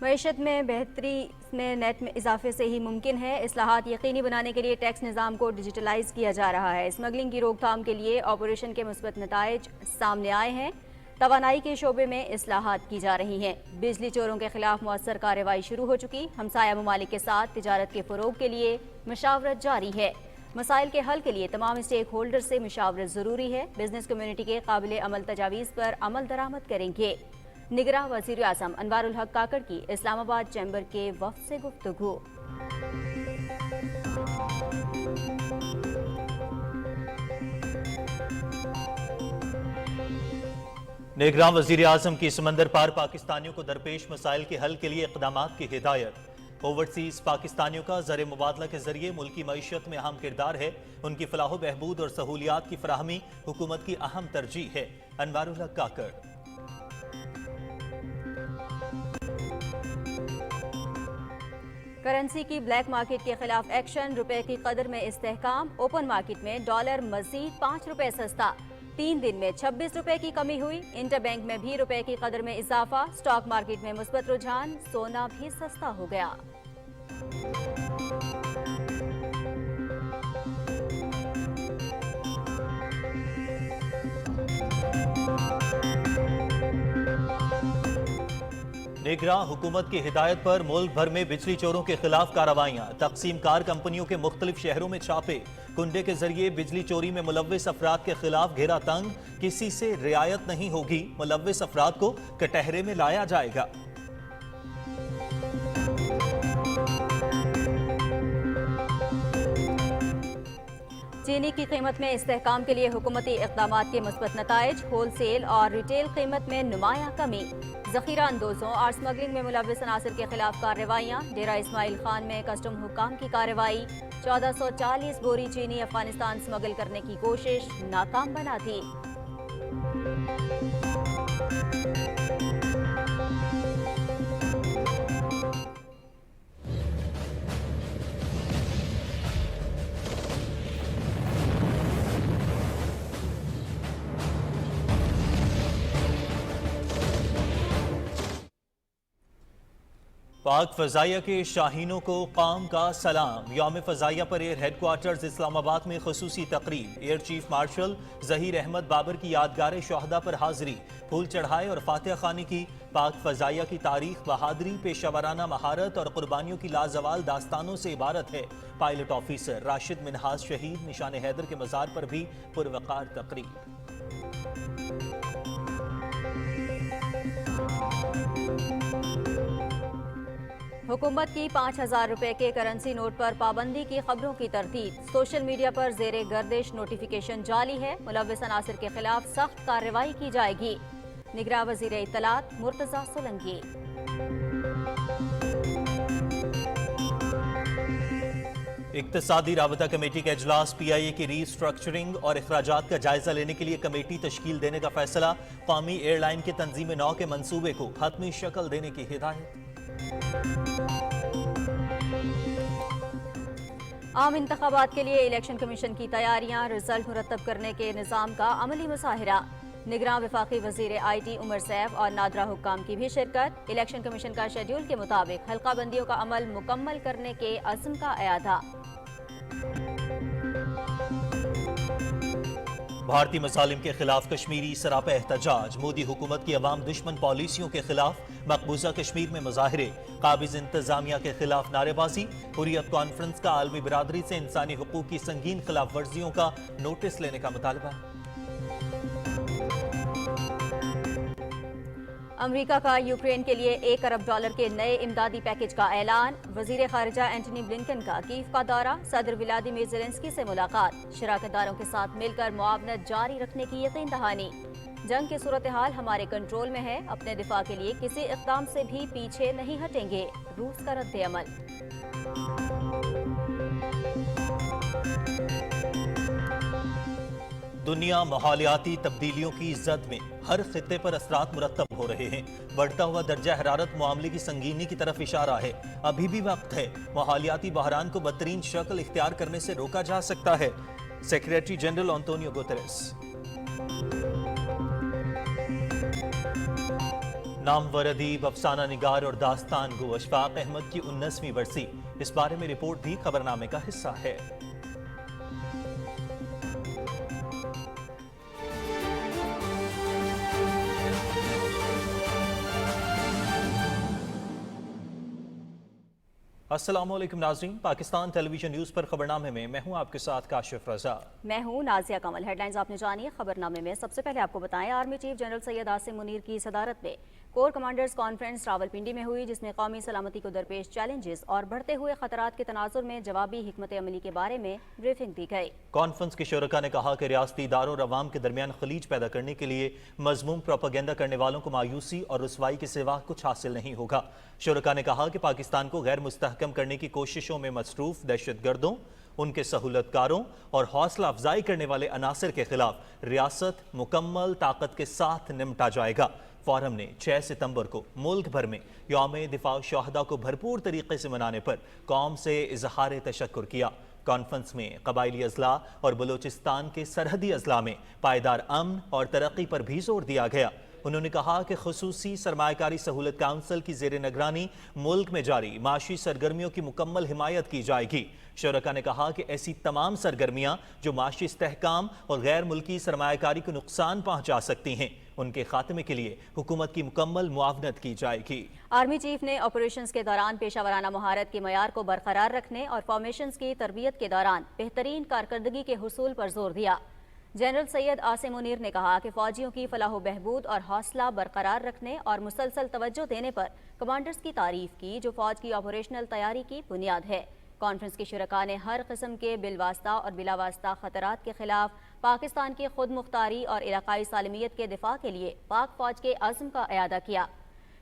معیشت میں بہتری میں نیٹ میں اضافے سے ہی ممکن ہے۔ اصلاحات یقینی بنانے کے لیے ٹیکس نظام کو ڈیجیٹلائز کیا جا رہا ہے۔ اسمگلنگ کی روک تھام کے لیے آپریشن کے مثبت نتائج سامنے آئے ہیں۔ توانائی کے شعبے میں اصلاحات کی جا رہی ہیں۔ بجلی چوروں کے خلاف مؤثر کارروائی شروع ہو چکی۔ ہمسایہ ممالک کے ساتھ تجارت کے فروغ کے لیے مشاورت جاری ہے۔ مسائل کے حل کے لیے تمام اسٹیک ہولڈر سے مشاورت ضروری ہے۔ بزنس کمیونٹی کے قابل عمل تجاویز پر عمل درآمد کریں گے۔ نگراں وزیر اعظم انوار الحق کاکڑ کی اسلام آباد چیمبر کے وفد سے گفتگو۔ نگراں وزیر اعظم کی سمندر پار پاکستانیوں کو درپیش مسائل کے حل کے لیے اقدامات کی ہدایت۔ اوورسیز پاکستانیوں کا زر مبادلہ کے ذریعے ملکی معیشت میں اہم کردار ہے۔ ان کی فلاح و بہبود اور سہولیات کی فراہمی حکومت کی اہم ترجیح ہے۔ انوار الحق کاکڑ۔ کرنسی کی بلیک مارکیٹ کے خلاف ایکشن، روپے کی قدر میں استحکام۔ اوپن مارکیٹ میں ڈالر مزید 5 روپے سستا، 3 دن میں 26 روپے کی کمی ہوئی۔ انٹر بینک میں بھی روپے کی قدر میں اضافہ، سٹاک مارکیٹ میں مثبت رجحان، سونا بھی سستا ہو گیا۔ نگراں حکومت کی ہدایت پر ملک بھر میں بجلی چوروں کے خلاف کارروائیاں۔ تقسیم کار کمپنیوں کے مختلف شہروں میں چھاپے۔ کنڈے کے ذریعے بجلی چوری میں ملوث افراد کے خلاف گھیرا تنگ۔ کسی سے رعایت نہیں ہوگی، ملوث افراد کو کٹہرے میں لایا جائے گا۔ چینی کی قیمت میں استحکام کے لیے حکومتی اقدامات کے مثبت نتائج۔ ہول سیل اور ریٹیل قیمت میں نمایاں کمی۔ ذخیرہ اندوزوں اور اسمگلنگ میں ملوث عناصر کے خلاف کارروائیاں۔ ڈیرہ اسماعیل خان میں کسٹم حکام کی کارروائی۔ 1440 بوری چینی افغانستان اسمگل کرنے کی کوشش ناکام بنا تھی۔ پاک فضائیہ کے شاہینوں کو قام کا سلام۔ یوم فضائیہ پر air headquarters Islamabad میں خصوصی تقریب۔ Air chief marshal Zaheer Ahmed Babar کی یادگار شہداء پر حاضری، پھول چڑھائے اور فاتحہ خوانی کی۔ پاک فضائیہ کی تاریخ بہادری، پیشہ ورانہ مہارت اور قربانیوں کی لازوال داستانوں سے عبارت ہے۔ پائلٹ آفیسر راشد منہاز شہید نشان حیدر کے مزار پر بھی پروقار تقریب۔ حکومت کی 5000 روپے کے کرنسی نوٹ پر پابندی کی خبروں کی تردید۔ سوشل میڈیا پر زیر گردش نوٹیفیکیشن جعلی ہے۔ ملوث عناصر کے خلاف سخت کارروائی کی جائے گی۔ نگراں وزیر اطلاعات مرتضی سولنگی۔ اقتصادی رابطہ کمیٹی کا اجلاس۔ پی آئی اے کی ری اسٹرکچرنگ اور اخراجات کا جائزہ لینے کے لیے کمیٹی تشکیل دینے کا فیصلہ۔ قومی ایئر لائن کے تنظیم نو کے منصوبے کو حتمی شکل دینے کی ہدایت۔ عام انتخابات کے لیے الیکشن کمیشن کی تیاریاں، رزلٹ مرتب کرنے کے نظام کا عملی مظاہرہ۔ نگراں وفاقی وزیر آئی ٹی عمر سیف اور نادرا حکام کی بھی شرکت۔ الیکشن کمیشن کا شیڈول کے مطابق حلقہ بندیوں کا عمل مکمل کرنے کے عزم کا اعادہ۔ بھارتی مظالم کے خلاف کشمیری سراپا احتجاج۔ مودی حکومت کی عوام دشمن پالیسیوں کے خلاف مقبوضہ کشمیر میں مظاہرے۔ قابض انتظامیہ کے خلاف نعرے بازی۔ حریت کانفرنس کا عالمی برادری سے انسانی حقوق کی سنگین خلاف ورزیوں کا نوٹس لینے کا مطالبہ۔ امریکہ کا یوکرین کے لیے $1 ارب کے نئے امدادی پیکج کا اعلان۔ وزیر خارجہ اینٹونی بلنکن کا کیف کا دورہ۔ صدر ولادیمیر زیلنسکی سے ملاقات۔ شراکت داروں کے ساتھ مل کر معاونت جاری رکھنے کی یقین دہانی۔ جنگ کی صورتحال ہمارے کنٹرول میں ہے، اپنے دفاع کے لیے کسی اقدام سے بھی پیچھے نہیں ہٹیں گے، روس کا رد عمل۔ دنیا ماحولیاتی تبدیلیوں کی زد میں، ہر خطے پر اثرات مرتب ہو رہے ہیں۔ بڑھتا ہوا درجہ حرارت معاملے کی سنگینی کی طرف اشارہ ہے۔ ابھی بھی وقت ہے، ماحولیاتی بحران کو بدترین شکل اختیار کرنے سے روکا جا سکتا ہے۔ Secretary general Antonio Guterres. नामवर अदीब, अफसाना निगार और दास्तान गो अशफाक अहमद की 19वीं बरसी। इस बारे में रिपोर्ट भी खबरनामे का हिस्सा है। अस्सलामुअलैकुम नाज़रीन, पाकिस्तान टेलीविजन न्यूज़ पर खबरनामे में मैं हूं आपके साथ काशिफ रजा। मैं हूं नाजिया कमल। हेडलाइंस आपने जानी है। खबरनामे में सबसे पहले आपको बताएं, army chief general Syed Asim Munir की सदारत में कोर कमांडर्स कॉन्फ्रेंस रावलपिंडी में हुई, जिसमें कौमी सलामती को दरपेश चैलेंजेस और बढ़ते हुए खतरात के तनाजुर में जवाबी हिकमत अमली के बारे में ब्रीफिंग दी गई। कॉन्फ्रेंस के शुरका ने कहा कि रियासती इदारों और अवाम के दरमियान खलीज पैदा करने के लिए मजमूम प्रोपेगेंडा करने वालों को मायूसी और रुसवाई के सिवा कुछ हासिल नहीं होगा। शुरका ने कहा कि पाकिस्तान को गैर मुस्तहकम करने की कोशिशों में मसरूफ दहशतगर्दों, उनके सहूलतकारों और हौसला अफजाई करने वाले अनासर के खिलाफ रियासत मुकम्मल ताकत के साथ निमटा जाएगा। फोरम ने 6 सितंबर को मुल्क भर में यौम दिफा शोहदा को भरपूर तरीके से मनाने पर कौम से इजहार तशक्कुर किया। कॉन्फ्रेंस में कबायली अजला और बलूचिस्तान के सरहदी अजला में पायदार अमन और तरक्की पर भी जोर दिया गया। उन्होंने कहा कि खुसूसी सरमायाकारी सहूलत काउंसिल की जेर निगरानी मुल्क में जारी माशी सरगर्मियों की मुकम्मल हिमायत की जाएगी। शुरका ने कहा कि ऐसी तमाम सरगर्मियां जो माशी इस्तेहकाम और गैर मुल्की सरमायाकारी को नुकसान पहुंचा सकती हैं, उनके खात्मे के लिए हुकूमत की मुकम्मल मुआवनत की जाएगी। आर्मी चीफ ने ऑपरेशंस के दौरान पेशावराना महारत के मयार को बरकरार रखने और फॉर्मेशंस की तरबियत के दौरान बेहतरीन कारकर्दगी के हुसूल पर जोर दिया। जनरल सैयद आसिम मुनीर ने कहा कि फौजियों की फलाह बहबूद और हौसला बरकरार रखने और मुसलसल तवज्जो देने पर कमांडर्स की तारीफ की, जो फौज की ऑपरेशनल तैयारी की बुनियाद है। कॉन्फ्रेंस के शुरका ने हर किस्म के बिलवास्ता और बिलावास्ता खतरात के खिलाफ पाकिस्तान की खुद मुख्तारी और इलाकाई सालमियत के दिफा के लिए पाक फौज के अज़्म का इयादा किया।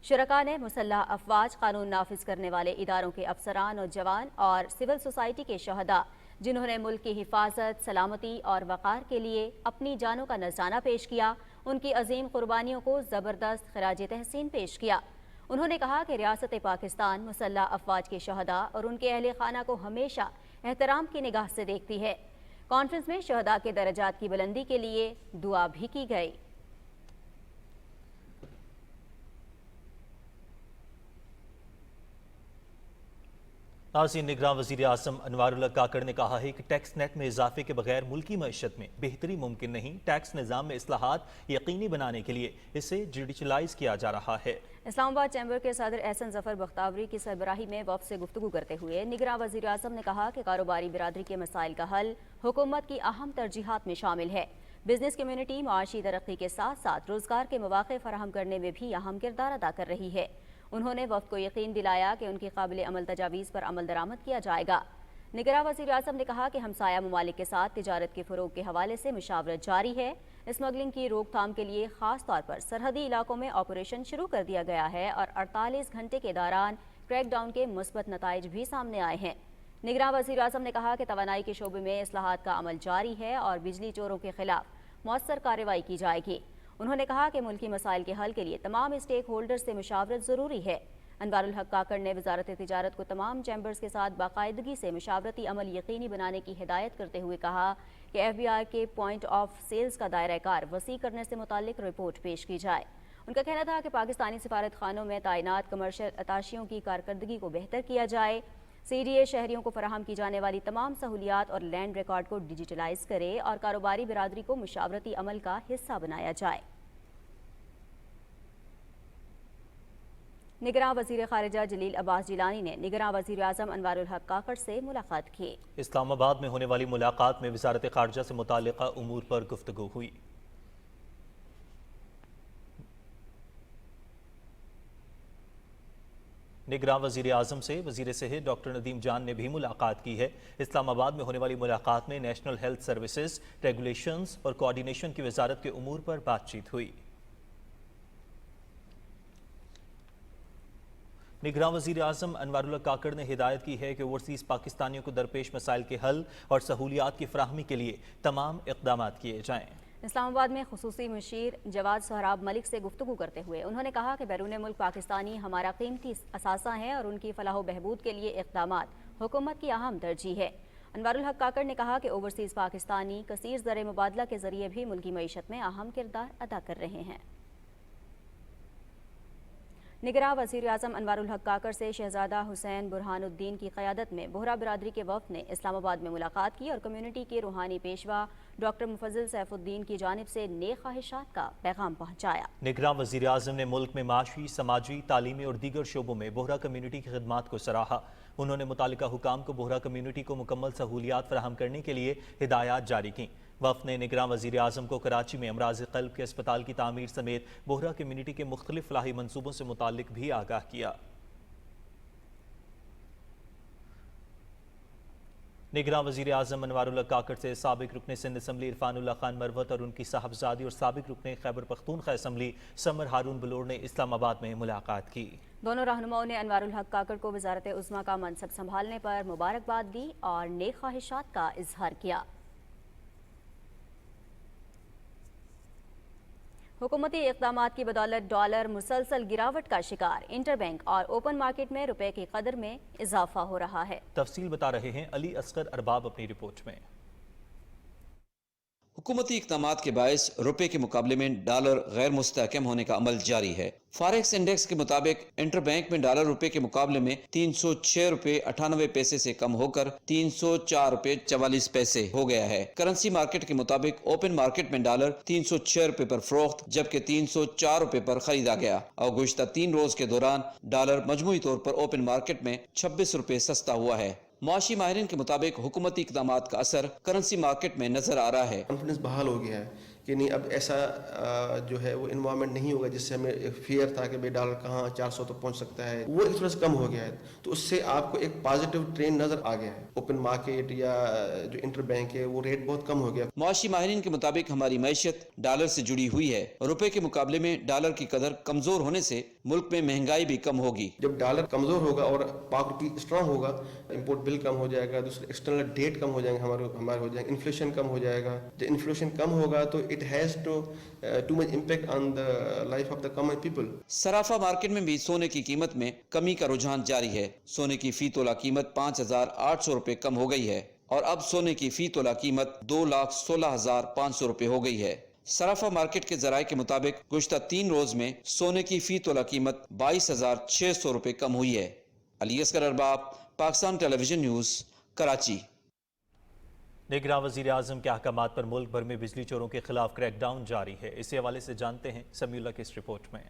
शुरका ने मुसल्लह अफवाज, कानून नाफिज करने वाले इदारों के अफसरान और जवान और सिविल सोसाइटी के शहदा, जिन्होंने मुल्क की हिफाजत, सलामती और वक़ार के लिए अपनी जानों का नजराना पेश किया, उनकी अजीम कुर्बानियों को ज़बरदस्त खराज तहसीन पेश किया। उन्होंने कहा कि रियासत पाकिस्तान मुसल्लह अफवाज के शहदा और उनके अहले खाना को हमेशा एहतराम की निगाह से देखती है। कॉन्फ्रेंस में शहदा के दर्जात की बुलंदी के लिए दुआ भी की गई। नाज़रीन, निगरान वज़ीर आज़म अनवारुल हक काकड़ ने कहा है कि टैक्स नेट में इजाफे के बगैर मुल्की मईशत में बेहतरी मुमकिन नहीं। टैक्स निज़ाम में इस्लाहात यकीनी बनाने के लिए इसे डिजिटलाइज किया जा रहा है। इस्लामाबाद चैम्बर के सदर एहसन जफर बख्तावरी की सरबराही में वफ़द से गुफ्तगू करते हुए निगरान वज़ीर आज़म ने कहा कि कारोबारी बिरादरी के मसाइल का हल हुकूमत की अहम तरजीहात में शामिल है। बिजनेस कम्यूनिटी माशी तरक्की के साथ साथ रोजगार के मौके फराहम करने में भी अहम किरदार अदा कर रही है। उन्होंने वफ़द को यकीन दिलाया कि उनकी काबिल अमल तजावीज़ पर अमल दरामद किया जाएगा। निगरान वज़ीर आज़म ने कहा कि हमसाया ममालिक के साथ तिजारत के फ़रोग के हवाले से मुशावरत जारी है। स्मगलिंग की रोकथाम के लिए ख़ास तौर पर सरहदी इलाकों में ऑपरेशन शुरू कर दिया गया है और 48 घंटे के दौरान क्रैकडाउन के मुस्बत नताइज भी सामने आए हैं। निगरान वज़ीर आज़म ने कहा कि तवानाई के शोबे में इस्लाहात का अमल जारी है और बिजली चोरों के खिलाफ मौसर कार्रवाई की जाएगी। उन्होंने कहा कि मुल्की मसाइल के हल के लिए तमाम स्टेक होल्डर से मुशावरत ज़रूरी है। अनवारुल हक काकड़ ने वजारत तिजारत को तमाम चैम्बर्स के साथ बाकायदगी से मुशावरती अमल यकीनी बनाने की हिदायत करते हुए कहा कि FBI के पॉइंट ऑफ सेल्स का दायरा कार वसी करने से मुताल्लिक रिपोर्ट पेश की जाए। उनका कहना था कि पाकिस्तानी सिफारत खानों में तैनात कमर्शियल अताशियों की कारकर्दगी को बेहतर किया जाए। CDA शहरियों को फराहम की जाने वाली तमाम सहूलियात और लैंड रिकॉर्ड को डिजिटलाइज करे और कारोबारी बिरादरी को मुशावरती अमल का हिस्सा बनाया जाए। निगरान वज़ीर ख़ारिजा जलील अब्बास जिलानी ने निगरान वज़ीर आज़म अनवारुल हक काकड़ से मुलाकात की। इस्लामाबाद में होने वाली मुलाकात में वज़ारत ख़ारिजा से मुताल्लिक़ा उमूर पर गुफ्तगू हुई। निगरान वज़ीर आज़म से वज़ीर सेहत डॉक्टर नदीम जान ने भी मुलाकात की है। इस्लामाबाद में होने वाली मुलाकात में नेशनल हेल्थ सर्विसेज, रेगुलेशंस और कोऑर्डिनेशन की वज़ारत के उमूर पर बातचीत हुई। निगरान वज़ीर आज़म अनवारुल हक काकड़ ने हिदायत की है कि ओवरसीज़ पाकिस्तानियों को दरपेश मसाइल के हल और सहूलियात की फराहमी के लिए तमाम इक़दाम किए जाएँ। इस्लामाबाद में खुसूसी मुशीर जवाद सोहराब मलिक से गुफ्तगू करते हुए उन्होंने कहा कि बैरून मुल्क पाकिस्तानी हमारा कीमती असासा हैं और उनकी फलाह बहबूद के लिए इक़दामात हुकूमत की अहम तरजीह है। अनवारुल हक काकड़ ने कहा कि ओवरसीज़ पाकिस्तानी कसीर ज़र मुबादला के ज़रिए भी मुल्की मईशत में अहम किरदार अदा कर रहे हैं। نگراں وزیر اعظم انوار الحق کاکڑ سے شہزادہ حسین برہان الدین کی قیادت میں بہرا برادری کے وفد نے اسلام آباد میں ملاقات کی اور کمیونٹی کے روحانی پیشوا ڈاکٹر مفضل سیف الدین کی جانب سے نیک خواہشات کا پیغام پہنچایا۔ نگراں وزیر اعظم نے ملک میں معاشی، سماجی، تعلیمی اور دیگر شعبوں میں بہرا کمیونٹی کی خدمات کو سراہا۔ انہوں نے متعلقہ حکام کو بہرا کمیونٹی کو مکمل سہولیات فراہم کرنے کے لیے ہدایات جاری کیں۔ وفد نے نگراں وزیر اعظم کو کراچی میں امراض قلب کے اسپتال کی تعمیر سمیت بہرا کمیونٹی کے مختلف فلاحی منصوبوں سے متعلق بھی آگاہ کیا۔ نگراں وزیر اعظم انوار الحق کاکڑ سے سابق رکن سندھ اسمبلی عرفان اللہ خان مروت اور ان کی صاحبزادی اور سابق رکن خیبر پختونخوا اسمبلی سمر ہارون بلوڑ نے اسلام آباد میں ملاقات کی۔ دونوں رہنماؤں نے انوار الحق کاکڑ کو وزارت عظمیٰ کا منصب سنبھالنے پر مبارکباد دی اور نیک خواہشات کا اظہار کیا۔ حکومتی اقدامات کی بدولت ڈالر مسلسل گراوٹ کا شکار، انٹر بینک اور اوپن مارکیٹ میں روپے کی قدر میں اضافہ ہو رہا ہے۔ تفصیل بتا رہے ہیں علی اصغر ارباب اپنی رپورٹ میں۔ حکومتی اقدامات کے باعث روپے کے مقابلے میں ڈالر غیر مستحکم ہونے کا عمل جاری ہے۔ فاریکس انڈیکس کے مطابق انٹر بینک میں ڈالر روپے کے مقابلے میں 306 روپے 98 پیسے سے کم ہو کر 304 روپے 44 پیسے ہو گیا ہے۔ کرنسی مارکیٹ کے مطابق اوپن مارکیٹ میں ڈالر 306 روپے پر فروخت جبکہ 304 روپے پر خریدا گیا اور گزشتہ 3 روز کے دوران ڈالر مجموعی طور پر اوپن مارکیٹ میں 26 روپے سستا ہوا ہے۔ معاشی ماہرین کے مطابق حکومتی اقدامات کا اثر کرنسی مارکیٹ میں نظر آ رہا ہے۔ کانفیڈنس بحال ہو گیا ہے کہ نہیں، اب ایسا جو ہے وہ انوائرمنٹ نہیں ہوگا جس سے ہمیں فیئر تھا کہ بھئی ڈالر کہاں 400 تک پہنچ سکتا ہے، وہ ایک تھوڑا سا کم ہو گیا ہے، تو اس سے آپ کو ایک پازیٹیو ٹرینڈ نظر آ گیا ہے۔ اوپن مارکیٹ یا جو انٹر بینک ہے وہ ریٹ بہت کم ہو گیا۔ معاشی ماہرین کے مطابق ہماری معیشت ڈالر سے جڑی ہوئی ہے، روپے کے مقابلے میں ڈالر کی قدر کمزور ہونے سے ملک میں مہنگائی بھی کم ہوگی۔ جب ڈالر کمزور ہوگا اور پاک روپی اسٹرانگ ہوگا، امپورٹ بل کم ہو جائے گا، دوسرے ایکسٹرنل ڈیٹ کم ہو جائیں گے، ہمارے ہو جائیں گے، انفلیشن کم ہو جائے گا۔ جب انفلیشن کم ہوگا تو it has too much impact on the life of the common people. صرافہ مارکیٹ میں بھی سونے کی قیمت میں کمی کا رجحان جاری ہے۔ سونے کی فی تولہ قیمت 5,800 روپے کم ہو گئی ہے اور اب سونے کی فی تولہ قیمت 2,16,500 روپے ہو گئی ہے۔ صرافہ مارکیٹ کے ذرائع کے مطابق گزشتہ 3 روز میں سونے کی فی تولہ قیمت 22,600 روپے کم ہوئی ہے۔ علی اصغر ارباب، پاکستان ٹیلی ویژن نیوز، کراچی۔ نگراں وزیر اعظم کے احکامات پر ملک بھر میں بجلی چوروں کے خلاف کریک ڈاؤن جاری ہے۔ اسی حوالے سے جانتے ہیں سمیع اللہ کی اس رپورٹ میں۔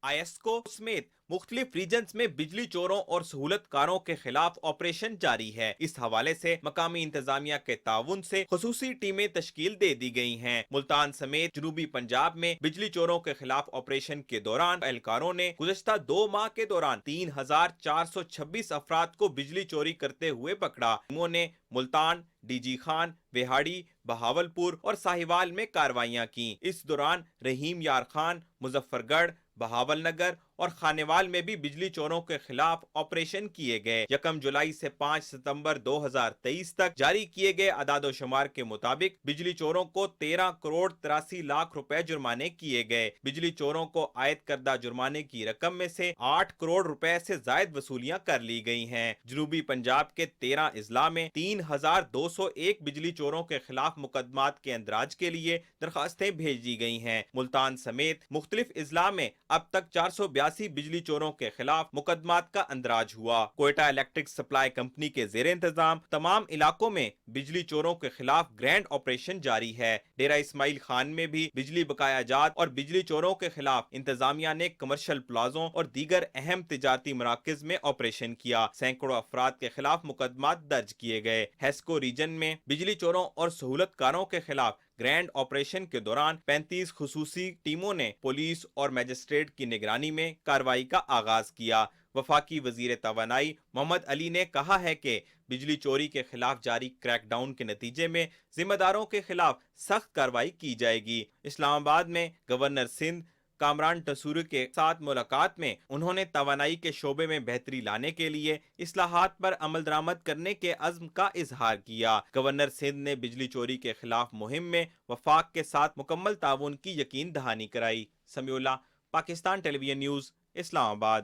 آئیسکو سمیت مختلف ریجنز میں بجلی چوروں اور سہولت کاروں کے خلاف آپریشن جاری ہے۔ اس حوالے سے مقامی انتظامیہ کے تعاون سے خصوصی ٹیمیں تشکیل دے دی گئی ہیں۔ ملتان سمیت جنوبی پنجاب میں بجلی چوروں کے خلاف آپریشن کے دوران اہلکاروں نے گزشتہ 2 ماہ کے دوران 3,426 افراد کو بجلی چوری کرتے ہوئے پکڑا۔ ٹیموں نے ملتان، ڈی جی خان، وہاڑی، بہاولپور اور ساہیوال میں کارروائیاں کی۔ اس دوران رحیم یار خان، مظفر گڑھ، بہاول نگر اور خانیوال میں بھی بجلی چوروں کے خلاف آپریشن کیے گئے۔ 1 جولائی سے 5 ستمبر 2023 تک جاری کیے گئے اعداد و شمار کے مطابق بجلی چوروں کو 13 کروڑ 83 لاکھ روپے جرمانے کیے گئے۔ بجلی چوروں کو عائد کردہ جرمانے کی رقم میں سے 8 کروڑ روپے سے زائد وصولیاں کر لی گئی ہیں۔ جنوبی پنجاب کے 13 اضلاع میں 3,201 بجلی چوروں کے خلاف مقدمات کے اندراج کے لیے درخواستیں بھیج دی گئی ہیں۔ ملتان سمیت مختلف اضلاع میں اب تک 482 بجلی چوروں کے خلاف مقدمات کا اندراج ہوا۔ کوئٹہ الیکٹرک سپلائی کمپنی کے زیر انتظام تمام علاقوں میں بجلی چوروں کے خلاف گرینڈ آپریشن جاری ہے۔ ڈیرہ اسماعیل خان میں بھی بجلی بقایا جات اور بجلی چوروں کے خلاف انتظامیہ نے کمرشل پلازوں اور دیگر اہم تجارتی مراکز میں آپریشن کیا۔ سینکڑوں افراد کے خلاف مقدمات درج کیے گئے۔ ہیسکو ریجن میں بجلی چوروں اور سہولت کاروں کے خلاف گرینڈ آپریشن کے دوران 35 خصوصی ٹیموں نے پولیس اور میجسٹریٹ کی نگرانی میں کارروائی کا آغاز کیا۔ وفاقی وزیر توانائی محمد علی نے کہا ہے کہ بجلی چوری کے خلاف جاری کریک ڈاؤن کے نتیجے میں ذمہ داروں کے خلاف سخت کارروائی کی جائے گی۔ اسلام آباد میں گورنر سندھ کامران ٹسوری کے ساتھ ملاقات میں انہوں نے توانائی کے شعبے میں بہتری لانے کے لیے اصلاحات پر عمل درآمد کرنے کے عزم کا اظہار کیا۔ گورنر سندھ نے بجلی چوری کے خلاف مہم میں وفاق کے ساتھ مکمل تعاون کی یقین دہانی کرائی۔ سمیع اللہ، پاکستان ٹیلی ویژن نیوز، اسلام آباد۔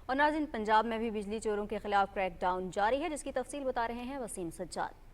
اور ناظرین، پنجاب میں بھی بجلی چوروں کے خلاف کریک ڈاؤن جاری ہے، جس کی تفصیل بتا رہے ہیں وسیم سجاد۔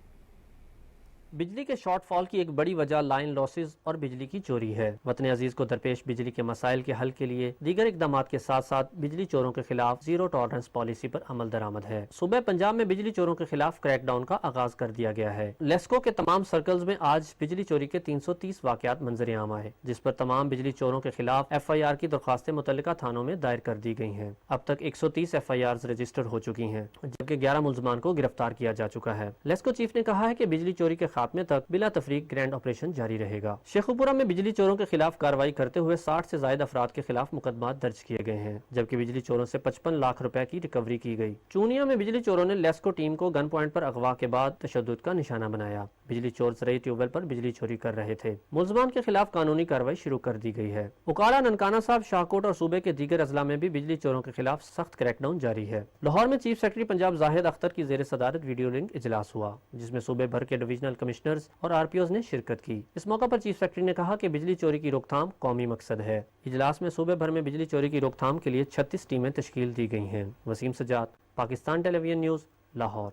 بجلی کے شارٹ فال کی ایک بڑی وجہ لائن لاسز اور بجلی کی چوری ہے۔ وطن عزیز کو درپیش بجلی کے مسائل کے حل کے لیے دیگر اقدامات کے ساتھ ساتھ بجلی چوروں کے خلاف زیرو ٹالرنس پالیسی پر عمل درآمد ہے۔ صوبہ پنجاب میں بجلی چوروں کے خلاف کریک ڈاؤن کا آغاز کر دیا گیا ہے۔ لیسکو کے تمام سرکلز میں آج بجلی چوری کے 330 واقعات منظر عام آئے، جس پر تمام بجلی چوروں کے خلاف FIR کی درخواستیں متعلقہ تھانوں میں دائر کر دی گئی ہیں۔ اب تک 130 FIRs رجسٹر ہو چکی ہیں، جبکہ 11 ملزمان کو گرفتار کیا جا چکا ہے۔ لیسکو چیف نے کہا ہے کہ بجلی چوری کے خاتمے تک بلا تفریق گرینڈ آپریشن جاری رہے گا۔ شیخوپورہ میں بجلی چوروں کے خلاف کارروائی کرتے ہوئے 60 سے زائد افراد کے خلاف مقدمات درج کیے گئے ہیں، جبکہ بجلی چوروں سے 55 لاکھ روپے کی ریکوری کی گئی۔ چونیا میں بجلی چوروں نے لیسکو ٹیم کو گن پوائنٹ پر اغوا کے بعد تشدد کا نشانہ بنایا۔ بجلی چور زرعی ٹیوب ویل پر بجلی چوری کر رہے تھے۔ ملزمان کے خلاف قانونی کارروائی شروع کر دی گئی ہے۔ اکاڑا ننکانہ صاحب شاہکوٹ اور صوبے کے دیگر اضلاع میں بھی بجلی چوروں کے خلاف سخت کریک ڈاؤن جاری ہے۔ لاہور میں چیف سیکرٹری پنجاب زاہد اختر کی زیر صدارت ویڈیو لنک اجلاس ہوا، جس میں صوبے بھر کے ڈویژنل کمشنرز اور RPOs نے شرکت کی۔ اس موقع پر چیف سیکرٹری نے کہا کہ بجلی چوری کی روک تھام قومی مقصد ہے۔ اجلاس میں صوبے بھر میں بجلی چوری کی روک تھام کے لیے 36 ٹیمیں تشکیل دی گئی ہیں۔ وسیم سجاد، پاکستان ٹیلی ویژن نیوز، لاہور۔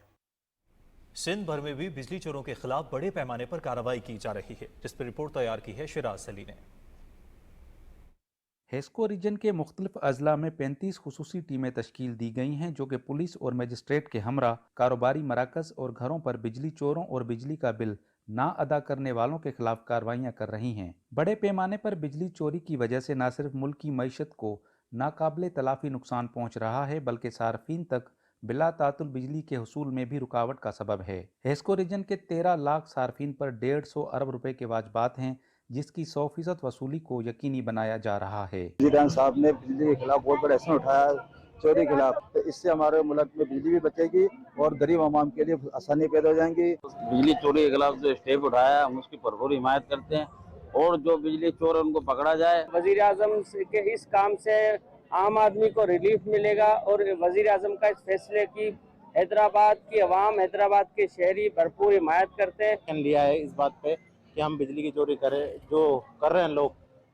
سندھ بھر میں بھی بجلی چوروں کے خلاف بڑے پیمانے پر کارروائی کی جا رہی ہے، جس پر رپورٹ تیار کی ہے شراز علی نے۔ ہیسکو ریجن کے مختلف اضلاع میں 35 خصوصی ٹیمیں تشکیل دی گئی ہیں، جو کہ پولیس اور میجسٹریٹ کے ہمراہ کاروباری مراکز اور گھروں پر بجلی چوروں اور بجلی کا بل نہ ادا کرنے والوں کے خلاف کارروائیاں کر رہی ہیں۔ بڑے پیمانے پر بجلی چوری کی وجہ سے نہ صرف ملک کی معیشت کو ناقابل تلافی نقصان پہنچ رہا ہے، بلکہ صارفین تک بلا تعطل بجلی کے حصول میں بھی رکاوٹ کا سبب ہے۔ ہیسکو ریجن کے 13 لاکھ صارفین پر 150 ارب روپے کے واجبات ہیں، جس کی 100% وصولی کو یقینی بنایا جا رہا ہے۔ وزیر صاحب نے بجلی کے خلاف بہت بڑا ایکشن اٹھایا چوری کے خلاف، تو اس سے ہمارے ملک میں بجلی بھی بچے گی اور غریب عوام کے لیے آسانی پیدا ہو جائیں گی۔ بجلی چوری کے خلاف جو اسٹیپ اٹھایا ہے ہم اس کی بھرپور حمایت کرتے ہیں، اور جو بجلی چور ہے ان کو پکڑا جائے۔ وزیر اعظم کے اس کام سے عام آدمی کو ریلیف ملے گا، اور وزیر اعظم کا اس فیصلے کی حیدرآباد کی عوام، حیدرآباد کے شہری بھرپور حمایت کرتے ہیں۔ لیا ہے اس بات پہ کہ ہم بجلی کی چوری کریں، جو کر رہے ہیں لوگ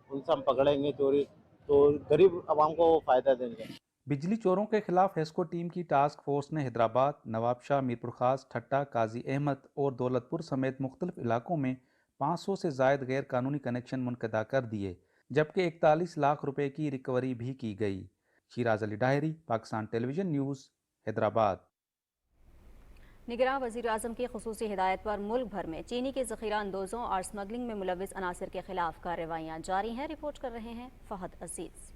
ان سے ہم پکڑیں گے چوری، تو غریب عوام کو فائدہ دیں گے۔ بجلی چوروں کے خلاف ہیسکو ٹیم کی ٹاسک فورس نے حیدرآباد، نواب شاہ، میرپور خاص، ٹھٹا، قاضی احمد اور دولت پور سمیت مختلف علاقوں میں 500 سے زائد غیر قانونی کنیکشن منقطع کر دیے، جبکہ 41 لاکھ روپے کی ریکوری بھی کی گئی۔ شیراز علی ڈاہری، پاکستان ٹیلی ویژن نیوز، حیدرآباد۔ نگراں وزیر اعظم کی خصوصی ہدایت پر ملک بھر میں چینی کے ذخیرہ اندوزوں اور اسمگلنگ میں ملوث عناصر کے خلاف کارروائیاں جاری ہیں۔ رپورٹ کر رہے ہیں فہد عزیز۔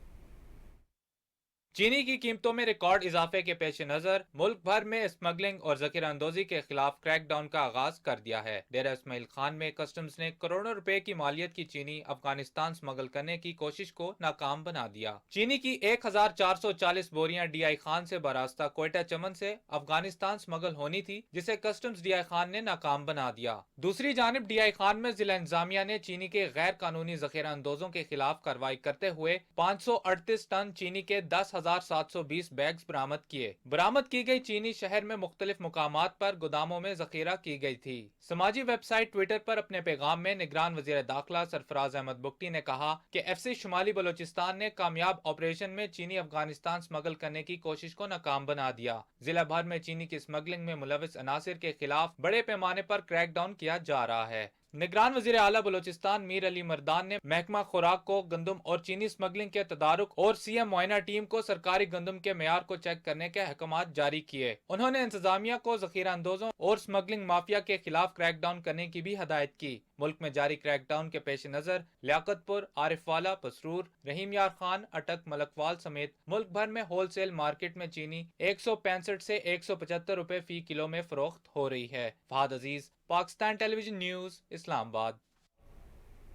چینی کی قیمتوں میں ریکارڈ اضافے کے پیش نظر ملک بھر میں اسمگلنگ اور ذخیرہ اندوزی کے خلاف کریک ڈاؤن کا آغاز کر دیا ہے۔ ڈیرہ اسماعیل خان میں کسٹمز نے کروڑوں روپے کی مالیت کی چینی افغانستان اسمگل کرنے کی کوشش کو ناکام بنا دیا۔ چینی کی 1440 بوریاں ڈی آئی خان سے براستہ کوئٹہ چمن سے افغانستان اسمگل ہونی تھی، جسے کسٹمز ڈی آئی خان نے ناکام بنا دیا۔ دوسری جانب ڈی آئی خان میں ضلع انتظامیہ نے چینی کے غیر قانونی ذخیرہ اندوزوں کے خلاف کارروائی کرتے ہوئے 538 ٹن چینی کے 10,720 بیگز برآمد کیے۔ برآمد کی گئی چینی شہر میں مختلف مقامات پر گوداموں میں ذخیرہ کی گئی تھی۔ سماجی ویب سائٹ ٹویٹر پر اپنے پیغام میں نگران وزیر داخلہ سرفراز احمد بگٹی نے کہا کہ FC شمالی بلوچستان نے کامیاب آپریشن میں چینی افغانستان اسمگل کرنے کی کوشش کو ناکام بنا دیا۔ ضلع بھر میں چینی کی اسمگلنگ میں ملوث عناصر کے خلاف بڑے پیمانے پر کریک ڈاؤن کیا جا رہا ہے۔ نگران وزیر اعلیٰ بلوچستان میر علی مردان نے محکمہ خوراک کو گندم اور چینی اسمگلنگ کے تدارک اور CM معائنہ ٹیم کو سرکاری گندم کے معیار کو چیک کرنے کے احکامات جاری کیے۔ انہوں نے انتظامیہ کو ذخیرہ اندوزوں اور اسمگلنگ مافیا کے خلاف کریک ڈاؤن کرنے کی بھی ہدایت کی۔ ملک میں جاری کریک ڈاؤن کے پیش نظر لیاقت پور، عارف والا، پسرور، رحیم یار خان، اٹک، ملکوال سمیت ملک بھر میں ہول سیل مارکیٹ میں چینی 165 سے 175 روپے فی کلو میں فروخت ہو رہی ہے۔ فہد عزیز، پاکستان ٹیلی ویژن نیوز، اسلام آباد۔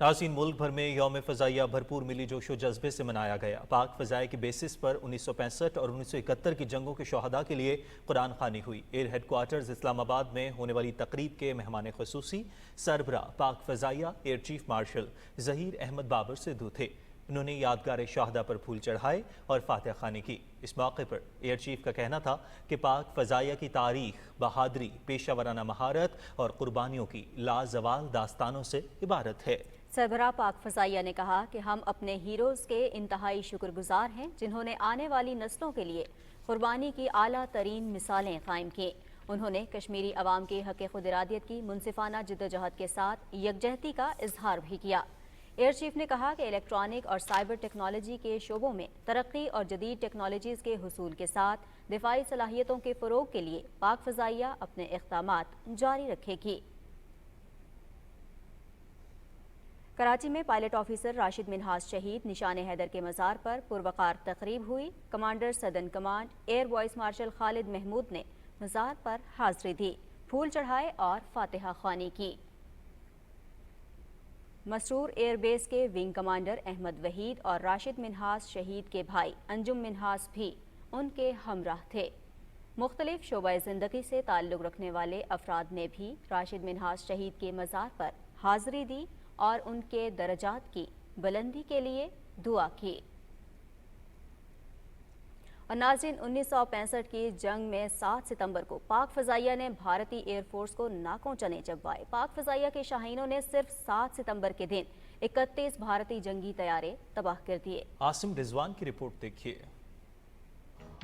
ناظرین، ملک بھر میں یوم فضائیہ بھرپور ملی جوش و جذبے سے منایا گیا۔ پاک فضائیہ کی بیسس پر 1965 اور 1971 کی جنگوں کے شہداء کے لیے قرآن خوانی ہوئی۔ Year headquarters Islamabad میں ہونے والی تقریب کے مہمان خصوصی سربراہ پاک فضائیہ air chief marshal Zaheer Ahmed Babar Sidhu تھے۔ انہوں نے یادگار شہداء پر پھول چڑھائے اور فاتح خوانی کی۔ اس موقع پر ایئر چیف کا کہنا تھا کہ پاک فضائیہ کی تاریخ بہادری، پیشہ ورانہ مہارت اور قربانیوں کی لازوال داستانوں سے عبارت ہے۔ سربراہ پاک فضائیہ نے کہا کہ ہم اپنے ہیروز کے انتہائی شکر گزار ہیں، جنہوں نے آنے والی نسلوں کے لیے قربانی کی اعلیٰ ترین مثالیں قائم کیں۔ انہوں نے کشمیری عوام کے حق خود ارادیت کی منصفانہ جدوجہد کے ساتھ یکجہتی کا اظہار بھی کیا۔ ایئر چیف نے کہا کہ الیکٹرانک اور سائبر ٹیکنالوجی کے شعبوں میں ترقی اور جدید ٹیکنالوجیز کے حصول کے ساتھ دفاعی صلاحیتوں کے فروغ کے لیے پاک فضائیہ اپنے اقدامات جاری رکھے گی۔ کراچی میں پائلٹ آفیسر راشد منہاس شہید نشان حیدر کے مزار پر پروقار تقریب ہوئی۔ Commander southern command air vice marshal Khalid Mahmood نے مزار پر حاضری دی، پھول چڑھائے اور فاتحہ خوانی کی۔ مسرور ایئر بیس کے ونگ کمانڈر احمد وحید اور راشد منہاس شہید کے بھائی انجم منہاس بھی ان کے ہمراہ تھے۔ مختلف شعبہ زندگی سے تعلق رکھنے والے افراد نے بھی راشد منہاس شہید کے مزار پر حاضری دی اور ان کے درجات کی بلندی کے لیے دعا کی۔ اور ناظرین، 1965 کی جنگ میں 7 ستمبر کو پاک فضائیہ نے بھارتی ایئر فورس کو ناکوں چنے چبوائے۔ پاک فضائیہ کے شاہینوں نے صرف 7 ستمبر کے دن 31 بھارتی جنگی طیارے تباہ کر دیے۔ عاصم رضوان کی رپورٹ دیکھیے۔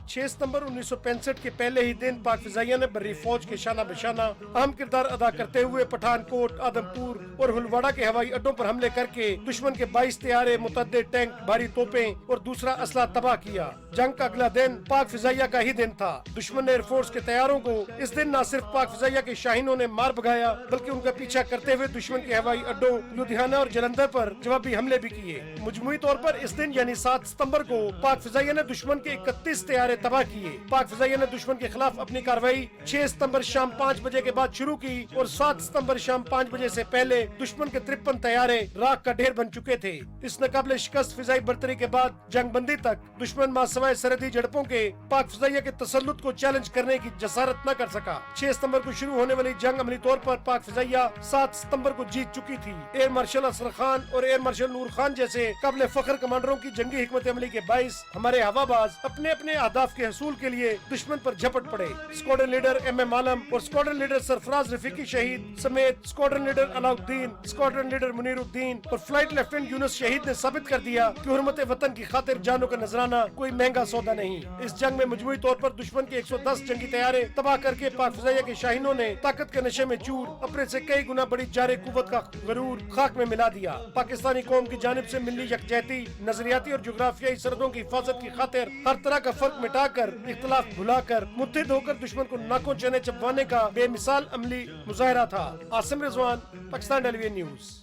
6 ستمبر 1965 کے پہلے ہی دن پاک فضائیہ نے بری فوج کے شانہ بشانہ اہم کردار ادا کرتے ہوئے پٹھان کوٹ، آدم پور اور ہلواڑہ کے ہوائی اڈوں پر حملے کر کے دشمن کے 22 طیارے، متعدد ٹینک، بھاری توپیں اور دوسرا اسلحہ تباہ کیا۔ جنگ کا اگلا دن پاک فضائیہ کا ہی دن تھا۔ دشمن ایئر فورس کے طیاروں کو اس دن نہ صرف پاک فضائیہ کے شاہینوں نے مار بھگایا بلکہ ان کا پیچھا کرتے ہوئے دشمن کے ہوائی اڈوں لدھیانہ اور جلندھر پر جوابی حملے بھی کیے۔ مجموعی طور پر اس دن یعنی 7 ستمبر کو پاک فضائیہ نے دشمن کے 31 طیارے تباہ کیے۔ پاک فضائیہ نے دشمن کے خلاف اپنی کارروائی 6 ستمبر شام 5 بجے کے بعد شروع کی اور 7 ستمبر شام 5 بجے سے پہلے دشمن کے 53 طیارے راکھ کا ڈھیر بن چکے تھے۔ اس ناقابل شکست فضائی برتری کے بعد جنگ بندی تک دشمن مع سوائے سرحدی جھڑپوں کے پاک فضائیہ کے تسلط کو چیلنج کرنے کی جسارت نہ کر سکا۔ 6 ستمبر کو شروع ہونے والی جنگ عملی طور پر پاک فضائیہ 7 ستمبر کو جیت چکی تھی۔ ایئر مارشل اسرار خان اور ایئر مارشل نور خان جیسے قابل فخر کمانڈروں کی جنگی حکمت عملی کے باعث ہمارے ہوا باز اپنے اپنے اہداف کے حصول کے لیے دشمن پر جھپٹ پڑے۔ اسکواڈرن لیڈر ایم ایم عالم اور اسکواڈرن لیڈر سرفراز رفیقی شہید سمیت اسکواڈرن لیڈر علاء الدین، اسکواڈرن لیڈر منیر الدین اور فلائٹ لیفٹیننٹ یونس شہید نے ثابت کر دیا کہ حرمت وطن کی خاطر جانوں کا نذرانہ کوئی مہنگا سودا نہیں۔ اس جنگ میں مجموعی طور پر دشمن کے 110 جنگی طیارے تباہ کر کے پاک فضائیہ کے شاہینوں نے طاقت کے نشے میں چور اپنے سے کئی گنا بڑی جارے قوت کا غرور خاک میں ملا دیا۔ پاکستانی قوم کی جانب سے ملی یکجہتی، نظریاتی اور جغرافیائی سرحدوں کی حفاظت کی خاطر ہر طرح کا فرق مٹا کر، اختلاف بھلا کر، متحد ہو کر دشمن کو ناکوں چنے چبوانے کا بے مثال عملی مظاہرہ تھا۔ عاصم رضوان، پاکستان ٹیلی ویژن نیوز۔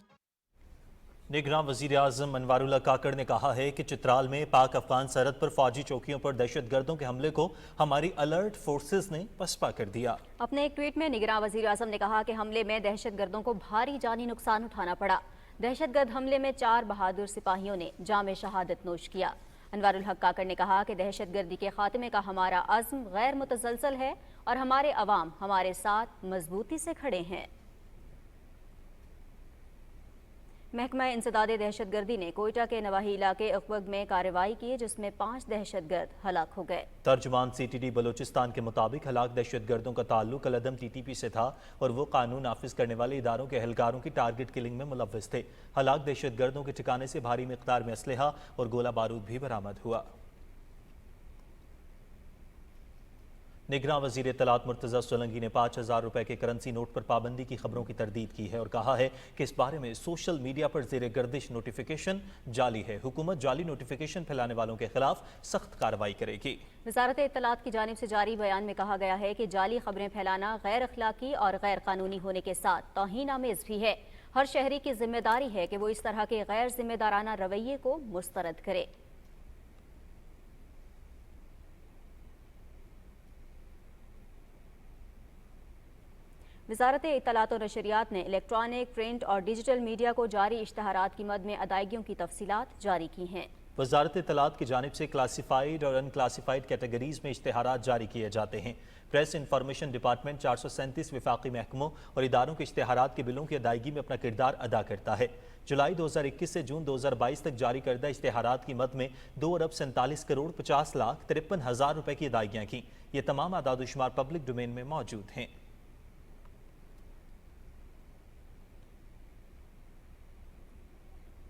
نگراں وزیر اعظم انوار اللہ کاکڑ نے کہا ہے کہ چترال میں پاک افغان سرحد پر فوجی چوکیوں پر دہشت گردوں کے حملے کو ہماری الرٹ فورسز نے پسپا کر دیا۔ اپنے ایک ٹویٹ میں نگراں وزیر اعظم نے کہا کہ حملے میں دہشت گردوں کو بھاری جانی نقصان اٹھانا پڑا۔ دہشت گرد حملے میں 4 بہادر سپاہیوں نے جام شہادت نوش کیا۔ انوار الحق کاکڑ نے کہا کہ دہشت گردی کے خاتمے کا ہمارا عزم غیر متزلزل ہے اور ہمارے عوام ہمارے ساتھ مضبوطی سے کھڑے ہیں۔ محکمہ انسداد دہشت گردی نے کوئٹہ کے نواحی علاقے اقبگ میں کارروائی کی جس میں 5 دہشت گرد ہلاک ہو گئے۔ ترجمان سی ٹی ڈی بلوچستان کے مطابق ہلاک دہشت گردوں کا تعلق العدم ٹی ٹی پی سے تھا اور وہ قانون نافذ کرنے والے اداروں کے اہلکاروں کی ٹارگٹ کلنگ میں ملوث تھے۔ ہلاک دہشت گردوں کے ٹھکانے سے بھاری مقدار میں اسلحہ اور گولہ بارود بھی برآمد ہوا۔ نگراں وزیر اطلاعات مرتضی سولنگی نے 5000 روپے کے کرنسی نوٹ پر پابندی کی خبروں کی تردید کی ہے اور کہا ہے کہ اس بارے میں سوشل میڈیا پر زیر گردش نوٹیفیکیشن جعلی ہے۔ حکومت جعلی نوٹیفیکیشن پھیلانے والوں کے خلاف سخت کارروائی کرے گی۔ وزارت اطلاعات کی جانب سے جاری بیان میں کہا گیا ہے کہ جعلی خبریں پھیلانا غیر اخلاقی اور غیر قانونی ہونے کے ساتھ توہین آمیز بھی ہے۔ ہر شہری کی ذمہ داری ہے کہ وہ اس طرح کے غیر ذمہ دارانہ رویے کو مسترد کرے۔ وزارت اطلاعات و نشریات نے الیکٹرانک، پرنٹ اور ڈیجیٹل میڈیا کو جاری اشتہارات کی مد میں ادائیگیوں کی تفصیلات جاری کی ہیں۔ وزارت اطلاعات کی جانب سے کلاسیفائیڈ اور ان کلاسیفائیڈ کیٹیگریز میں اشتہارات جاری کیے جاتے ہیں۔ پریس انفارمیشن ڈپارٹمنٹ 437 وفاقی محکموں اور اداروں کے اشتہارات کے بلوں کی ادائیگی میں اپنا کردار ادا کرتا ہے۔ جولائی 2021 سے جون 2022 تک جاری کردہ اشتہارات کی مد میں 2,47,50,53,000 روپے کی ادائیگیاں کی۔ یہ تمام اعداد و شمار پبلک ڈومین میں موجود ہیں۔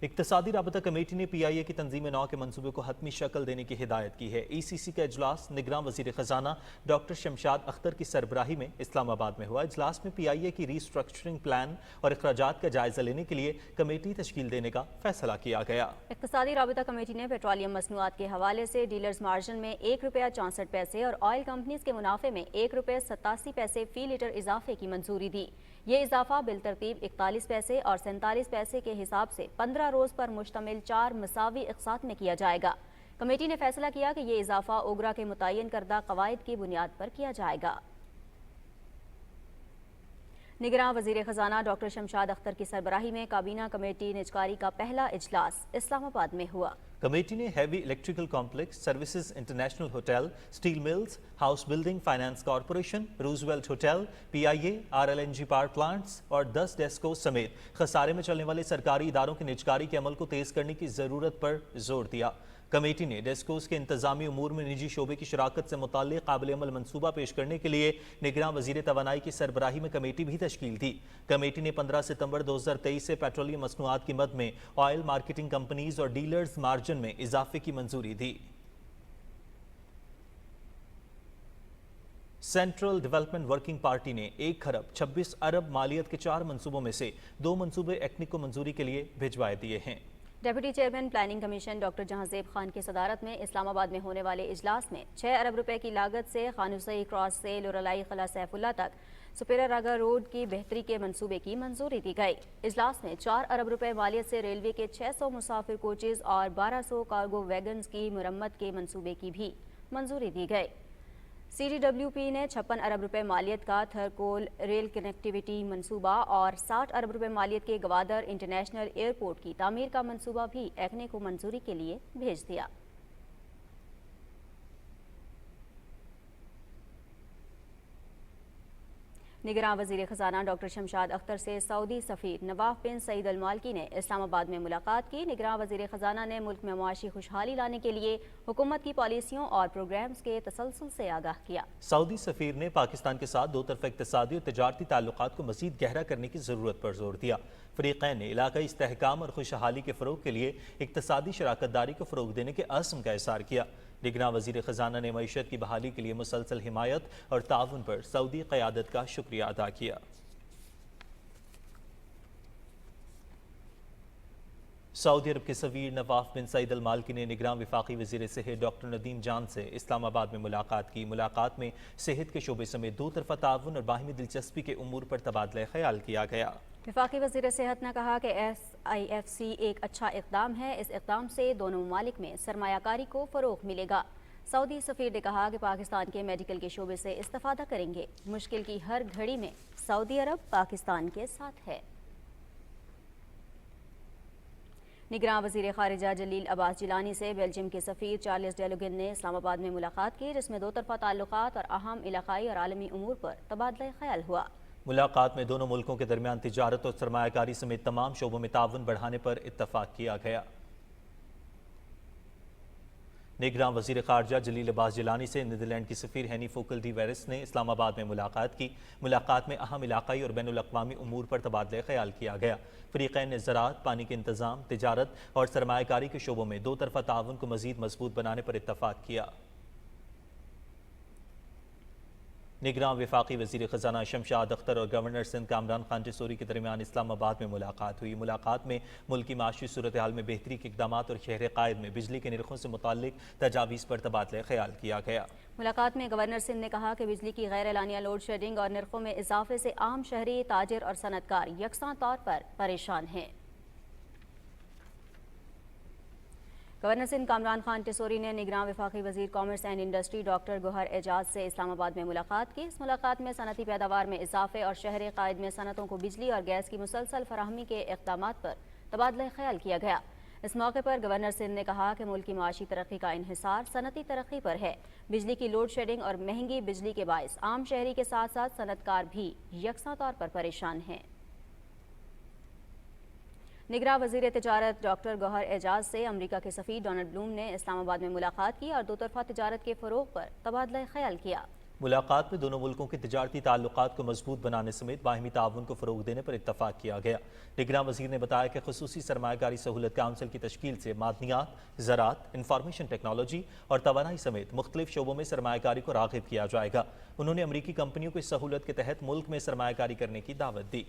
इक्तसादी राबता कमेटी ने PIA की तंजीम नौ के मंसूबे को हतमी शक्ल देने की हिदायत की है। ECC का इजलास निगरान वजीर खजाना डॉक्टर शमशाद अख्तर की सरबराही में इस्लामाबाद में हुआ। इजलास में PIA की रीस्ट्रक्चरिंग प्लान और अखराजात का जायजा लेने के लिए कमेटी तश्कील देने का फैसला किया गया। इक्तसादी राबता कमेटी ने पेट्रोलियम मसनूआत के हवाले से डीलर्स मार्जिन में ₹1.64 और ऑयल कंपनीज के मुनाफे में ₹1.87 फी लीटर इजाफे की मंजूरी दी। ये इजाफा बिलतरतीब 41 पैसे और 47 पैसे के हिसाब से 15 रोज पर मुश्तमिल 4 मसावी इक़सात में किया जाएगा। कमेटी ने फैसला किया कि ये इजाफा ओगरा के मुतय्यन करदा कवायद की बुनियाद पर किया जाएगा। निगरान वजीर खजाना डॉक्टर शमशाद अख्तर की सरबराही में काबीना कमेटी निजकारी का पहला इजलास इस्लामाबाद में हुआ। कमेटी ने heavy electrical complex, services international hotel, steel mills, house building finance corporation, Roosevelt hotel, PIA, RLNG power plants और 10 डेस्को समेत खसारे में चलने वाले सरकारी इदारों के निजकारी के अमल को तेज करने की जरूरत पर जोर दिया। कमेटी ने डेस्कोस के इंतजामी उमूर में निजी शोबे की शराकत से मुताल्लिक काबिल अमल मनसूबा पेश करने के लिए निगरान वजीर तवानाई की सरबराही में कमेटी भी तश्कील दी। कमेटी ने 15 सितंबर 2023 से पेट्रोलियम मसनूआत की मद में ऑयल मार्केटिंग कंपनीज और डीलर्स मार्जिन में इजाफे की मंजूरी दी। सेंट्रल डेवलपमेंट वर्किंग पार्टी ने 1 खरब 26 अरब मालियत के 4 मंसूबों में से 2 मंसूबे एक्निक को मंजूरी के लिए भिजवाए दिए हैं। Deputy chairman planning commission doctor Jahanzeb Khan की सदारत में इस्लामाबाद में होने वाले इजलास में 6 अरब रुपए की लागत से खानुसई क्रॉस से लोरलाई खला सैफुल्ला तक सुपेरा रागा रोड की बेहतरी के मंसूबे की मंजूरी दी गई। इजलास में 4 अरब रुपए मालियत से रेलवे के 600 मुसाफिर कोचेज और 1200 कार्गो वैगन्स की मुरम्मत के मंसूबे की भी मंजूरी दी गई। CDWP ने 56 अरब रुपए मालियत का थरकोल रेल कनेक्टिविटी मंसूबा और 60 अरब रुपए मालियत के गवादर इंटरनेशनल एयरपोर्ट की तामीर का मंसूबा भी एक्ने को मंजूरी के लिए भेज दिया। निगरान वजीर खजाना डॉक्टर शमशाद अख्तर से सऊदी सफीर नवाफ बिन सईद अल मालकी ने इस्लामाबाद में मुलाकात की। निगरान वजीर खजाना ने मुल्क में मुआशी खुशहाली लाने के लिए हुकूमत की पॉलिसियों और प्रोग्राम्स के तसलसल से आगाह किया। सऊदी सफीर ने पाकिस्तान के साथ दो तरफा इक्तिसादी और तजारती ताल्लुकात को मजीद गहरा करने की जरूरत पर जोर दिया। फरीकैन ने इलाकाई इस्तेहकाम और खुशहाली के फरोग के लिए इक्तिसादी शराकत दारी को फरोग देने के अज़्म का इज़हार किया। निगरान वजीर खजाना ने मईशत की बहाली के लिए मुसलसल हिमायत और ताउन पर सऊदी क़यादत का शुक्रिया अदा किया। सऊदी अरब के सफीर नवाफ बिन सईद अल मालकी ने निगरान वफाकी वजीर सेहत डॉक्टर नदीम जान से इस्लामाबाद में मुलाकात की। मुलाकात में सेहत के शोबे समेत दो तरफा ताउन और बाहिमी दिलचस्पी के उमूर पर तबादला ख्याल किया गया। वफाकी वजीर सेहत ने कहा कि SIFC एक अच्छा इक़दाम है। इस इक़दाम से दोनों ममालिक में सरमायाकारी को फ़रोग़ मिलेगा। सऊदी सफ़ीर ने कहा कि पाकिस्तान के मेडिकल के शोबे से इस्तेफ़ादा करेंगे। मुश्किल की हर घड़ी में सऊदी अरब पाकिस्तान के साथ है। निगरान वज़ीर ख़ारिजा जलील अब्बास जिलानी से बेल्जियम के सफ़ीर चार्ल्स डेलोगिन ने इस्लामाबाद में मुलाकात की, जिसमें दो तरफा ताल्लुकात और अहम इलाकाई और आलमी उमूर पर तबादला ख्याल हुआ। मुलाकात में दोनों मुल्कों के दरमियान तिजारत और सरमायाकारी समेत तमाम शोबों में ताउन बढ़ाने पर इत्तफाक किया गया। निगरान वज़ीर ख़ारिजा जलील अब्बास जिलानी से नीदरलैंड की सफ़ीर हैनी फोकल डी वेरिस ने इस्लामाबाद में मुलाकात की। मुलाकात में अहम इलाकाई और बैनुल अक़वामी उमूर पर तबादला ख्याल किया गया। फ़रीक़ैन ने ज़राअत, पानी के इंतज़ाम, तिजारत और सरमायाकारी के शोबों में दो तरफा ताउन को मज़ीद मजबूत बनाने पर इत्तफाक किया। निगरान वफाकी वज़ीर ख़जाना शमशाद अख्तर और गवर्नर सिंध कामरान खान टिसोरी के दरमियान इस्लामाबाद में मुलाकात हुई। मुलाकात में मुल्क की माशी सूरत हाल में बेहतरी के इक़दामात और शहर क़ायद में बिजली के निर्खों से मुताल्लिक तजावीज़ पर तबादला ख्याल किया गया। मुलाकात में गवर्नर सिंध ने कहा कि बिजली की गैर एलानिया लोड शेडिंग और निर्खों में इजाफे से आम शहरी, ताजिर और सनतकार यकसां तौर पर परेशान हैं। गवर्नर सिंध कामरान खान टिसोरी ने निगरान वफाकी वजीर commerce and industry doctor Gohar Ejaz से इस्लामाबाद में मुलाकात की। इस मुलाकात में सनती पैदावार में इजाफे और शहर क़ायद में सनतों को बिजली और गैस की मुसलसल फराहमी के इक़दामात पर तबादला ख्याल किया गया। इस मौके पर गवर्नर सिंध ने कहा कि मुल्क की माशी तरक्की का इन्हिसार सनती तरक्की पर है। बिजली की लोड शेडिंग और महंगी बिजली के बायस आम शहरी के साथ साथ सनतकार भी यकसा तौर पर परेशान हैं। निगरान वज़ीर तिजारत डॉक्टर गोहर एजाज से अमरीका के सफ़ीर डोनाल्ड ब्लूम ने इस्लामाबाद में मुलाकात की और दो तरफा तिजारत के फ़रोग़ पर तबादला ख्याल किया। मुलाकात में दोनों मुल्कों के तिजारती ताल्लुकात को मजबूत बनाने समेत बाहिमी ताउन को फ़रोग देने पर इत्तफाक किया गया। निगरान वज़ीर ने बताया कि ख़ुसूसी सरमायाकारी सहूलत काउंसिल की तश्कील से मादनियात, ज़राअत, इंफॉर्मेशन टेक्नोलॉजी और तवानाई समेत मुख्तलिफ शोबों में सरमायाकारी को राग़िब किया जाएगा। उन्होंने अमरीकी कंपनियों को इस सहूलत के तहत मुल्क में सरमायाकारी करने की दावत दी।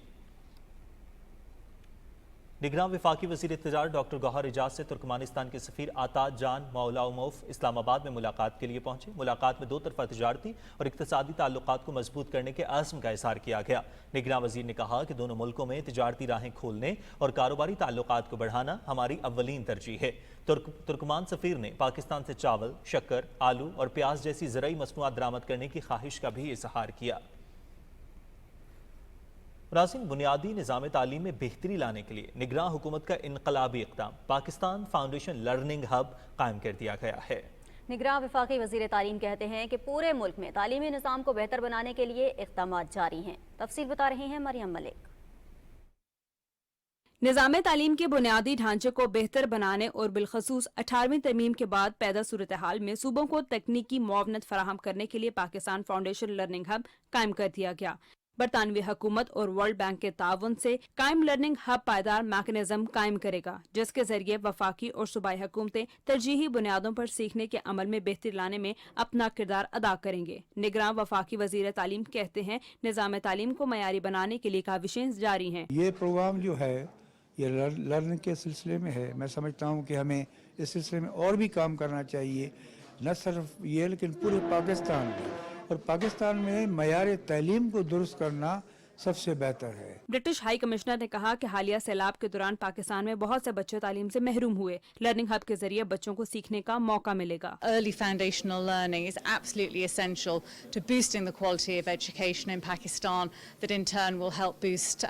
निगरान वफाकी वज़ीर तिजारत डॉक्टर गौहर एजाज से तुर्कमानिस्तान के सफ़ीर आताज जान मौलाउमोफ इस्लामाबाद में मुलाकात के लिए पहुंचे। मुलाकात में दो तरफा तिजारती और इक़्तिसादी ताल्लुकात को मजबूत करने के आज़म का इज़हार किया गया। निगरान वज़ीर ने कहा कि दोनों मुल्कों में तिजारती राहें खोलने और कारोबारी ताल्लुकात को बढ़ाना हमारी अव्वलीन तरजीह है। तुर्कमान सफ़ीर ने पाकिस्तान से चावल, शक्कर, आलू और प्याज जैसी ज़रई मसनूआत दरामद करने की ख्वाहिश का भी इज़हार किया। नाज़रीन, बुनियादी निज़ाम तालीम में बेहतरी लाने के लिए निगरान हुकूमत का इनकलाबी इक़दाम पाकिस्तान फाउंडेशन लर्निंग हब कायम कर दिया गया है। निगरान वफाकी वज़ीर तालीम कहते हैं कि पूरे मुल्क में तालीमी निज़ाम को बेहतर बनाने के लिए इक़दाम जारी हैं। तफसील बता रही हैं मरियम मलिक। निज़ाम तालीम के बुनियादी ढांचे को बेहतर बनाने और बिलखसूस 18वीं तरमीम के बाद पैदा सूरत हाल में सूबों को तकनीकी मुआवनत फराहम करने के लिए पाकिस्तान फाउंडेशन लर्निंग हब कायम कर दिया गया। बरतानवी हुकूमत और वर्ल्ड बैंक के ताउन से कायम लर्निंग हब पायदार मैकेनिज्म कायम करेगा, जिसके जरिए वफाकी और सूबाई हुकूमतें तरजीही बुनियादों पर सीखने के अमल में बेहतरी लाने में अपना किरदार अदा करेंगे। निगरान वफाकी वज़ीर तालीम कहते हैं निज़ाम तालीम को मयारी बनाने के लिए काविशें जारी हैं। ये प्रोग्राम जो है ये लर्निंग के सिलसिले में है। मैं समझता हूँ कि हमें इस सिलसिले में और भी काम करना चाहिए, न सिर्फ ये लेकिन पूरे पाकिस्तान में, और पाकिस्तान में मयार तालीम को दुरुस्त करना सबसे बेहतर है। ब्रिटिश हाई कमिश्नर ने कहा कि हालिया सैलाब के दौरान पाकिस्तान में बहुत से बच्चे तालीम से महरूम हुए। लर्निंग हब के जरिए बच्चों को सीखने का मौका मिलेगा। Early foundational learning is absolutely essential to boosting the quality of education in Pakistan, that in turn will help boost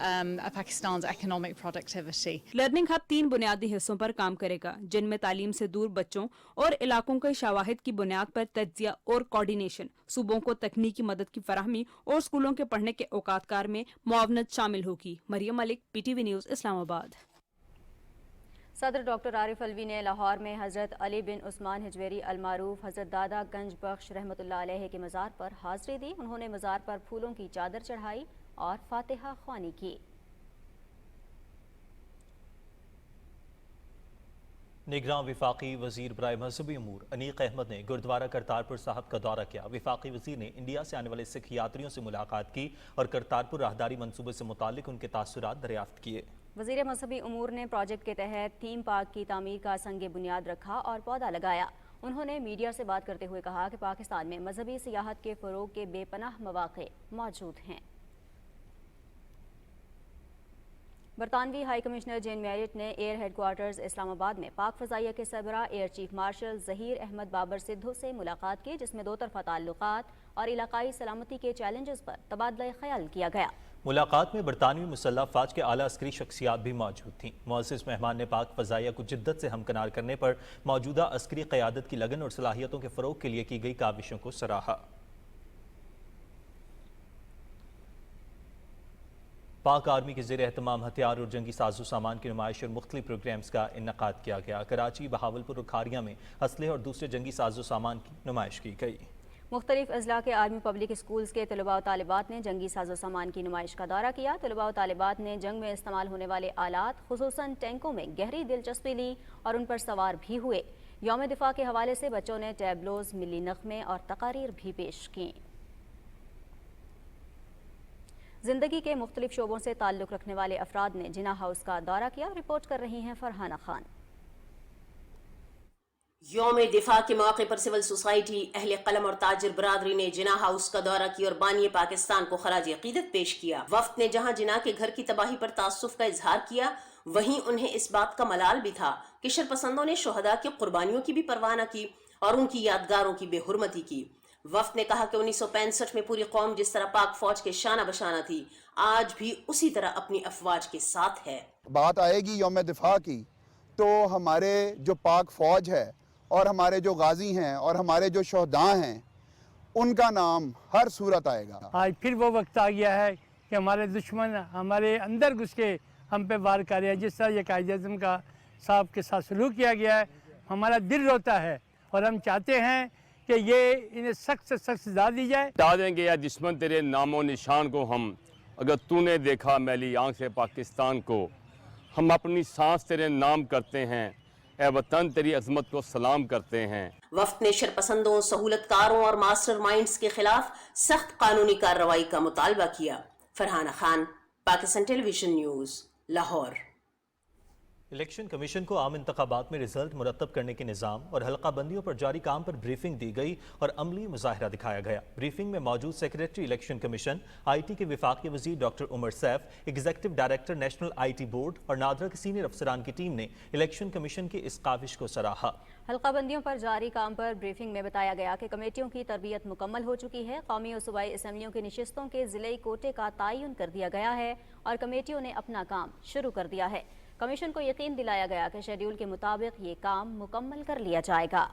Pakistan's economic productivity. Learning hub 3 बुनियादी हिस्सों पर काम करेगा, जिनमें तालीम से दूर बच्चों और इलाकों के शवाहिद की बुनियाद पर तज्जिया और कोऑर्डिनेशन, सूबों को तकनीकी मदद की फराहमी और स्कूलों के पढ़ने के औकातकार में मुआवनत शामिल होगी। Maryam Malik, PTV news, Islamabad. सदर डॉक्टर आरिफ अलवी ने लाहौर में हज़रत अली बिन उस्मान हिजवेरी अलमारूफ हज़रत दादा गंज बख्श रहमतुल्लाह अलैह के मज़ार पर हाज़री दी। उन्होंने मज़ार पर फूलों की चादर चढ़ाई और फातिहा ख्वानी की। निगरान वफाकी वज़ीर बराए मजहबी अमूर अनीक अहमद ने गुरुद्वारा करतारपुर साहब का दौरा किया। वफाकी वज़ीर ने इंडिया से आने वाले सिख यात्रियों से मुलाकात की और करतारपुर राहदारी मंसूबे से मुतालिक उनके तासुरात दरियाफ्त किए। वज़ीर मजहबी अमूर ने प्रोजेक्ट के तहत थीम पार्क की तामीर का संग बुनियाद रखा और पौधा लगाया। उन्होंने मीडिया से बात करते हुए कहा कि पाकिस्तान में मजहबी सियाहत के फ़रोग के बेपनाह मौक़े मौजूद हैं। बरतानवी हाई कमिश्नर जेन मैरिट ने एयर हेडक्वार्टर्स इस्लामाबाद में पाक फ़ज़ाइया के सरबराह air chief marshal Zaheer Ahmed Babar Sidhu से मुलाकात की, जिसमें दो तरफ़ा ताल्लुकात और इलाकाई सलामती के चैलेंजेस पर तबादला ख्याल किया गया। मुलाकात में बरतानवी मुसल्लह फ़ौज के आला अस्करी शख्सियात भी मौजूद थीं। मुअज़्ज़िज़ मेहमान ने पाक फ़ज़ाइया को जिद्दत से हमकनार करने पर मौजूदा अस्करी क़यादत की लगन और सलाहियतों के फ़रोग के लिए की गई काविशों को सराहा। पाक आर्मी के ज़ेर एहतमाम हथियार और जंगी साजो सामान की नुमाइश और मुख्तलिफ प्रोग्राम्स का इन्नकाद किया गया। कराची, बहावलपुर और खारिया में असलहे और दूसरे जंगी साजो सामान की नुमाइश की गई। मुख्तलिफ अजला के आर्मी पब्लिक स्कूल्स के तलबा और तालिबात ने जंगी साजो सामान की नुमाइश का दौरा किया। तलबा और तालिबात ने जंग में इस्तेमाल होने वाले आलात खुसूसन टैंकों में गहरी दिलचस्पी ली और उन पर सवार भी हुए। यौम दिफा के हवाले से बच्चों ने टैबलोज, मिली नग़मे और तकारीर भी पेश की। जिंदगी के मुख्तलिफ शोबों से ताल्लुक़ रखने वाले अफराद ने जिना हाउस का दौरा किया। रिपोर्ट कर रही हैं फरहाना खान। यौम दिफा के मौके पर सिविल सोसाइटी, अहले कलम और ताजिर बरादरी ने जिना हाउस का दौरा किया और बानी पाकिस्तान को खराज अकीदत पेश किया। वफ्द ने जहां जिना के घर की तबाही पर तासुफ का इजहार किया, वहीं उन्हें इस बात का मलाल भी था कि शरपसंदों ने शोहदा की कुर्बानियों की भी परवाह न की और उनकी यादगारों की बेहुरमती की। वफ्द ने कहा कि 1965 में पूरी कौम जिस तरह पाक फौज के शाना बशाना थी, आज भी उसी तरह अपनी अफवाज के साथ है। बात आएगी यौम दिफा की, तो हमारे जो पाक फौज है और हमारे जो गाजी हैं और हमारे जो शोहदा हैं, उनका नाम हर सूरत आएगा। आज फिर वो वक्त आ गया है कि हमारे दुश्मन हमारे अंदर घुस के हम पे वार कर रहे हैं। जिस तरह ये कायद-ए-आज़म का साहब के साथ सलूक किया गया है, हमारा दिल रोता है और हम चाहते हैं कि ये इन्हें सख्त से सख्त सजा दी जाए। बता देंगे या दुश्मन तेरे नामो निशान को हम, अगर तूने देखा मैली आंख से पाकिस्तान को, हम अपनी सांस तेरे नाम करते हैं, ए वतन तेरी अजमत को सलाम करते हैं। वफ्द ने शरपसंदों, सहूलतकारों और मास्टर माइंड्स के खिलाफ सख्त कानूनी कार्रवाई का मुतालबा किया। Farhana Khan, Pakistan television news, Lahore. Election commission को आम इंतखाबात में रिजल्ट मुरतब करने के निज़ाम और हल्का बंदियों पर जारी काम पर ब्रीफिंग दी गई और अमली मुजाहिरा दिखाया गया। ब्रीफिंग में मौजूद सेक्रेटरी इलेक्शन कमीशन, IT के वफाकी वज़ीर doctor Umar Saif, executive director national IT board और नादरा के सीनियर अफसरान की टीम ने इलेक्शन कमीशन की इस काविश को सराहा। हल्का बंदियों पर जारी काम पर ब्रीफिंग में बताया गया कि कमेटियों की तरबियत मुकम्मल हो चुकी है, कौमी और सूबाई असम्बलियों की नशिस्तों के ज़िले कोटे का तयन कर दिया गया है और कमेटियों ने अपना काम शुरू कर दिया है। कमीशन को यकीन दिलाया गया कि शेड्यूल के मुताबिक ये काम मुकम्मल कर लिया जाएगा।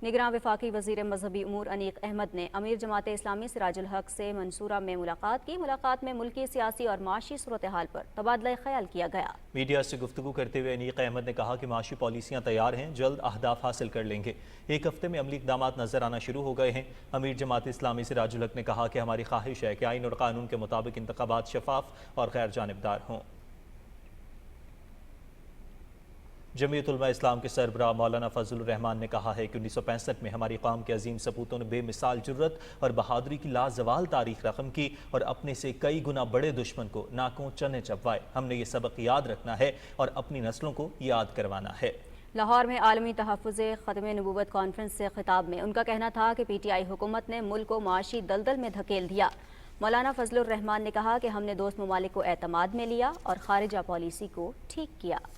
निगरान वफाकी वज़ीर मजहबी उमूर अनीक अहमद ने अमीर जमात इस्लामी सिराजुल हक से मंसूरा में मुलाकात की। मुलाकात में मुल्की, सियासी और माशी सूरत हाल पर तबादला ख्याल किया गया। मीडिया से गुफ्तगू करते हुए अनीक अहमद ने कहा कि माशी पॉलिसियाँ तैयार हैं, जल्द अहदाफ हासिल कर लेंगे। एक हफ्ते में अमली इक़दामात नजर आना शुरू हो गए हैं। अमीर जमात इस्लामी सिराजुल हक ने कहा कि हमारी ख्वाहिश है कि आइन और कानून के मुताबिक इंतखाबात शफाफ और गैर जानिबदार हों। जमीयत उलमा इस्लाम के सरबराह मौलाना फजलुर रहमान ने कहा है कि 1965 में हमारी कौम के अजीम सपूतों ने बेमिसाल जुर्रत और बहादुरी की लाजवाल तारीख रकम की और अपने से कई गुना बड़े दुश्मन को नाकों चने चबवाए। हमने ये सबक याद रखना है और अपनी नस्लों को याद करवाना है। लाहौर में आलमी तहफ़्फ़ुज़ ख़त्म नबूवत कॉन्फ्रेंस से खिताब में उनका कहना था कि PTI हुकूमत ने मुल्क को माशी दलदल में धकेल दिया। मौलाना फजलुर रहमान ने कहा कि हमने दोस्त ममालिक को एतमाद में लिया और खारिजा पॉलिसी को ठीक किया।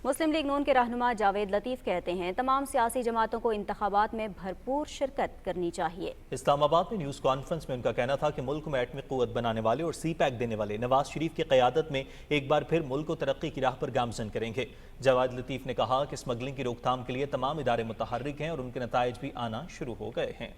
मुस्लिम लीग नून के रहनुमा जावेद लतीफ़ कहते हैं तमाम सियासी जमातों को इंतखाबात में भरपूर शिरकत करनी चाहिए। इस्लामाबाद में न्यूज़ कॉन्फ्रेंस में उनका कहना था कि मुल्क में एटमी क़ुव्वत बनाने वाले और CPAC देने वाले नवाज शरीफ की क़यादत में एक बार फिर मुल्क को तरक्की की राह पर गामज़न करेंगे। जावेद लतीफ़ ने कहा कि स्मगलिंग की रोकथाम के लिए तमाम इदारे मुतहर्रिक हैं और उनके नताइज भी आना शुरू हो गए हैं।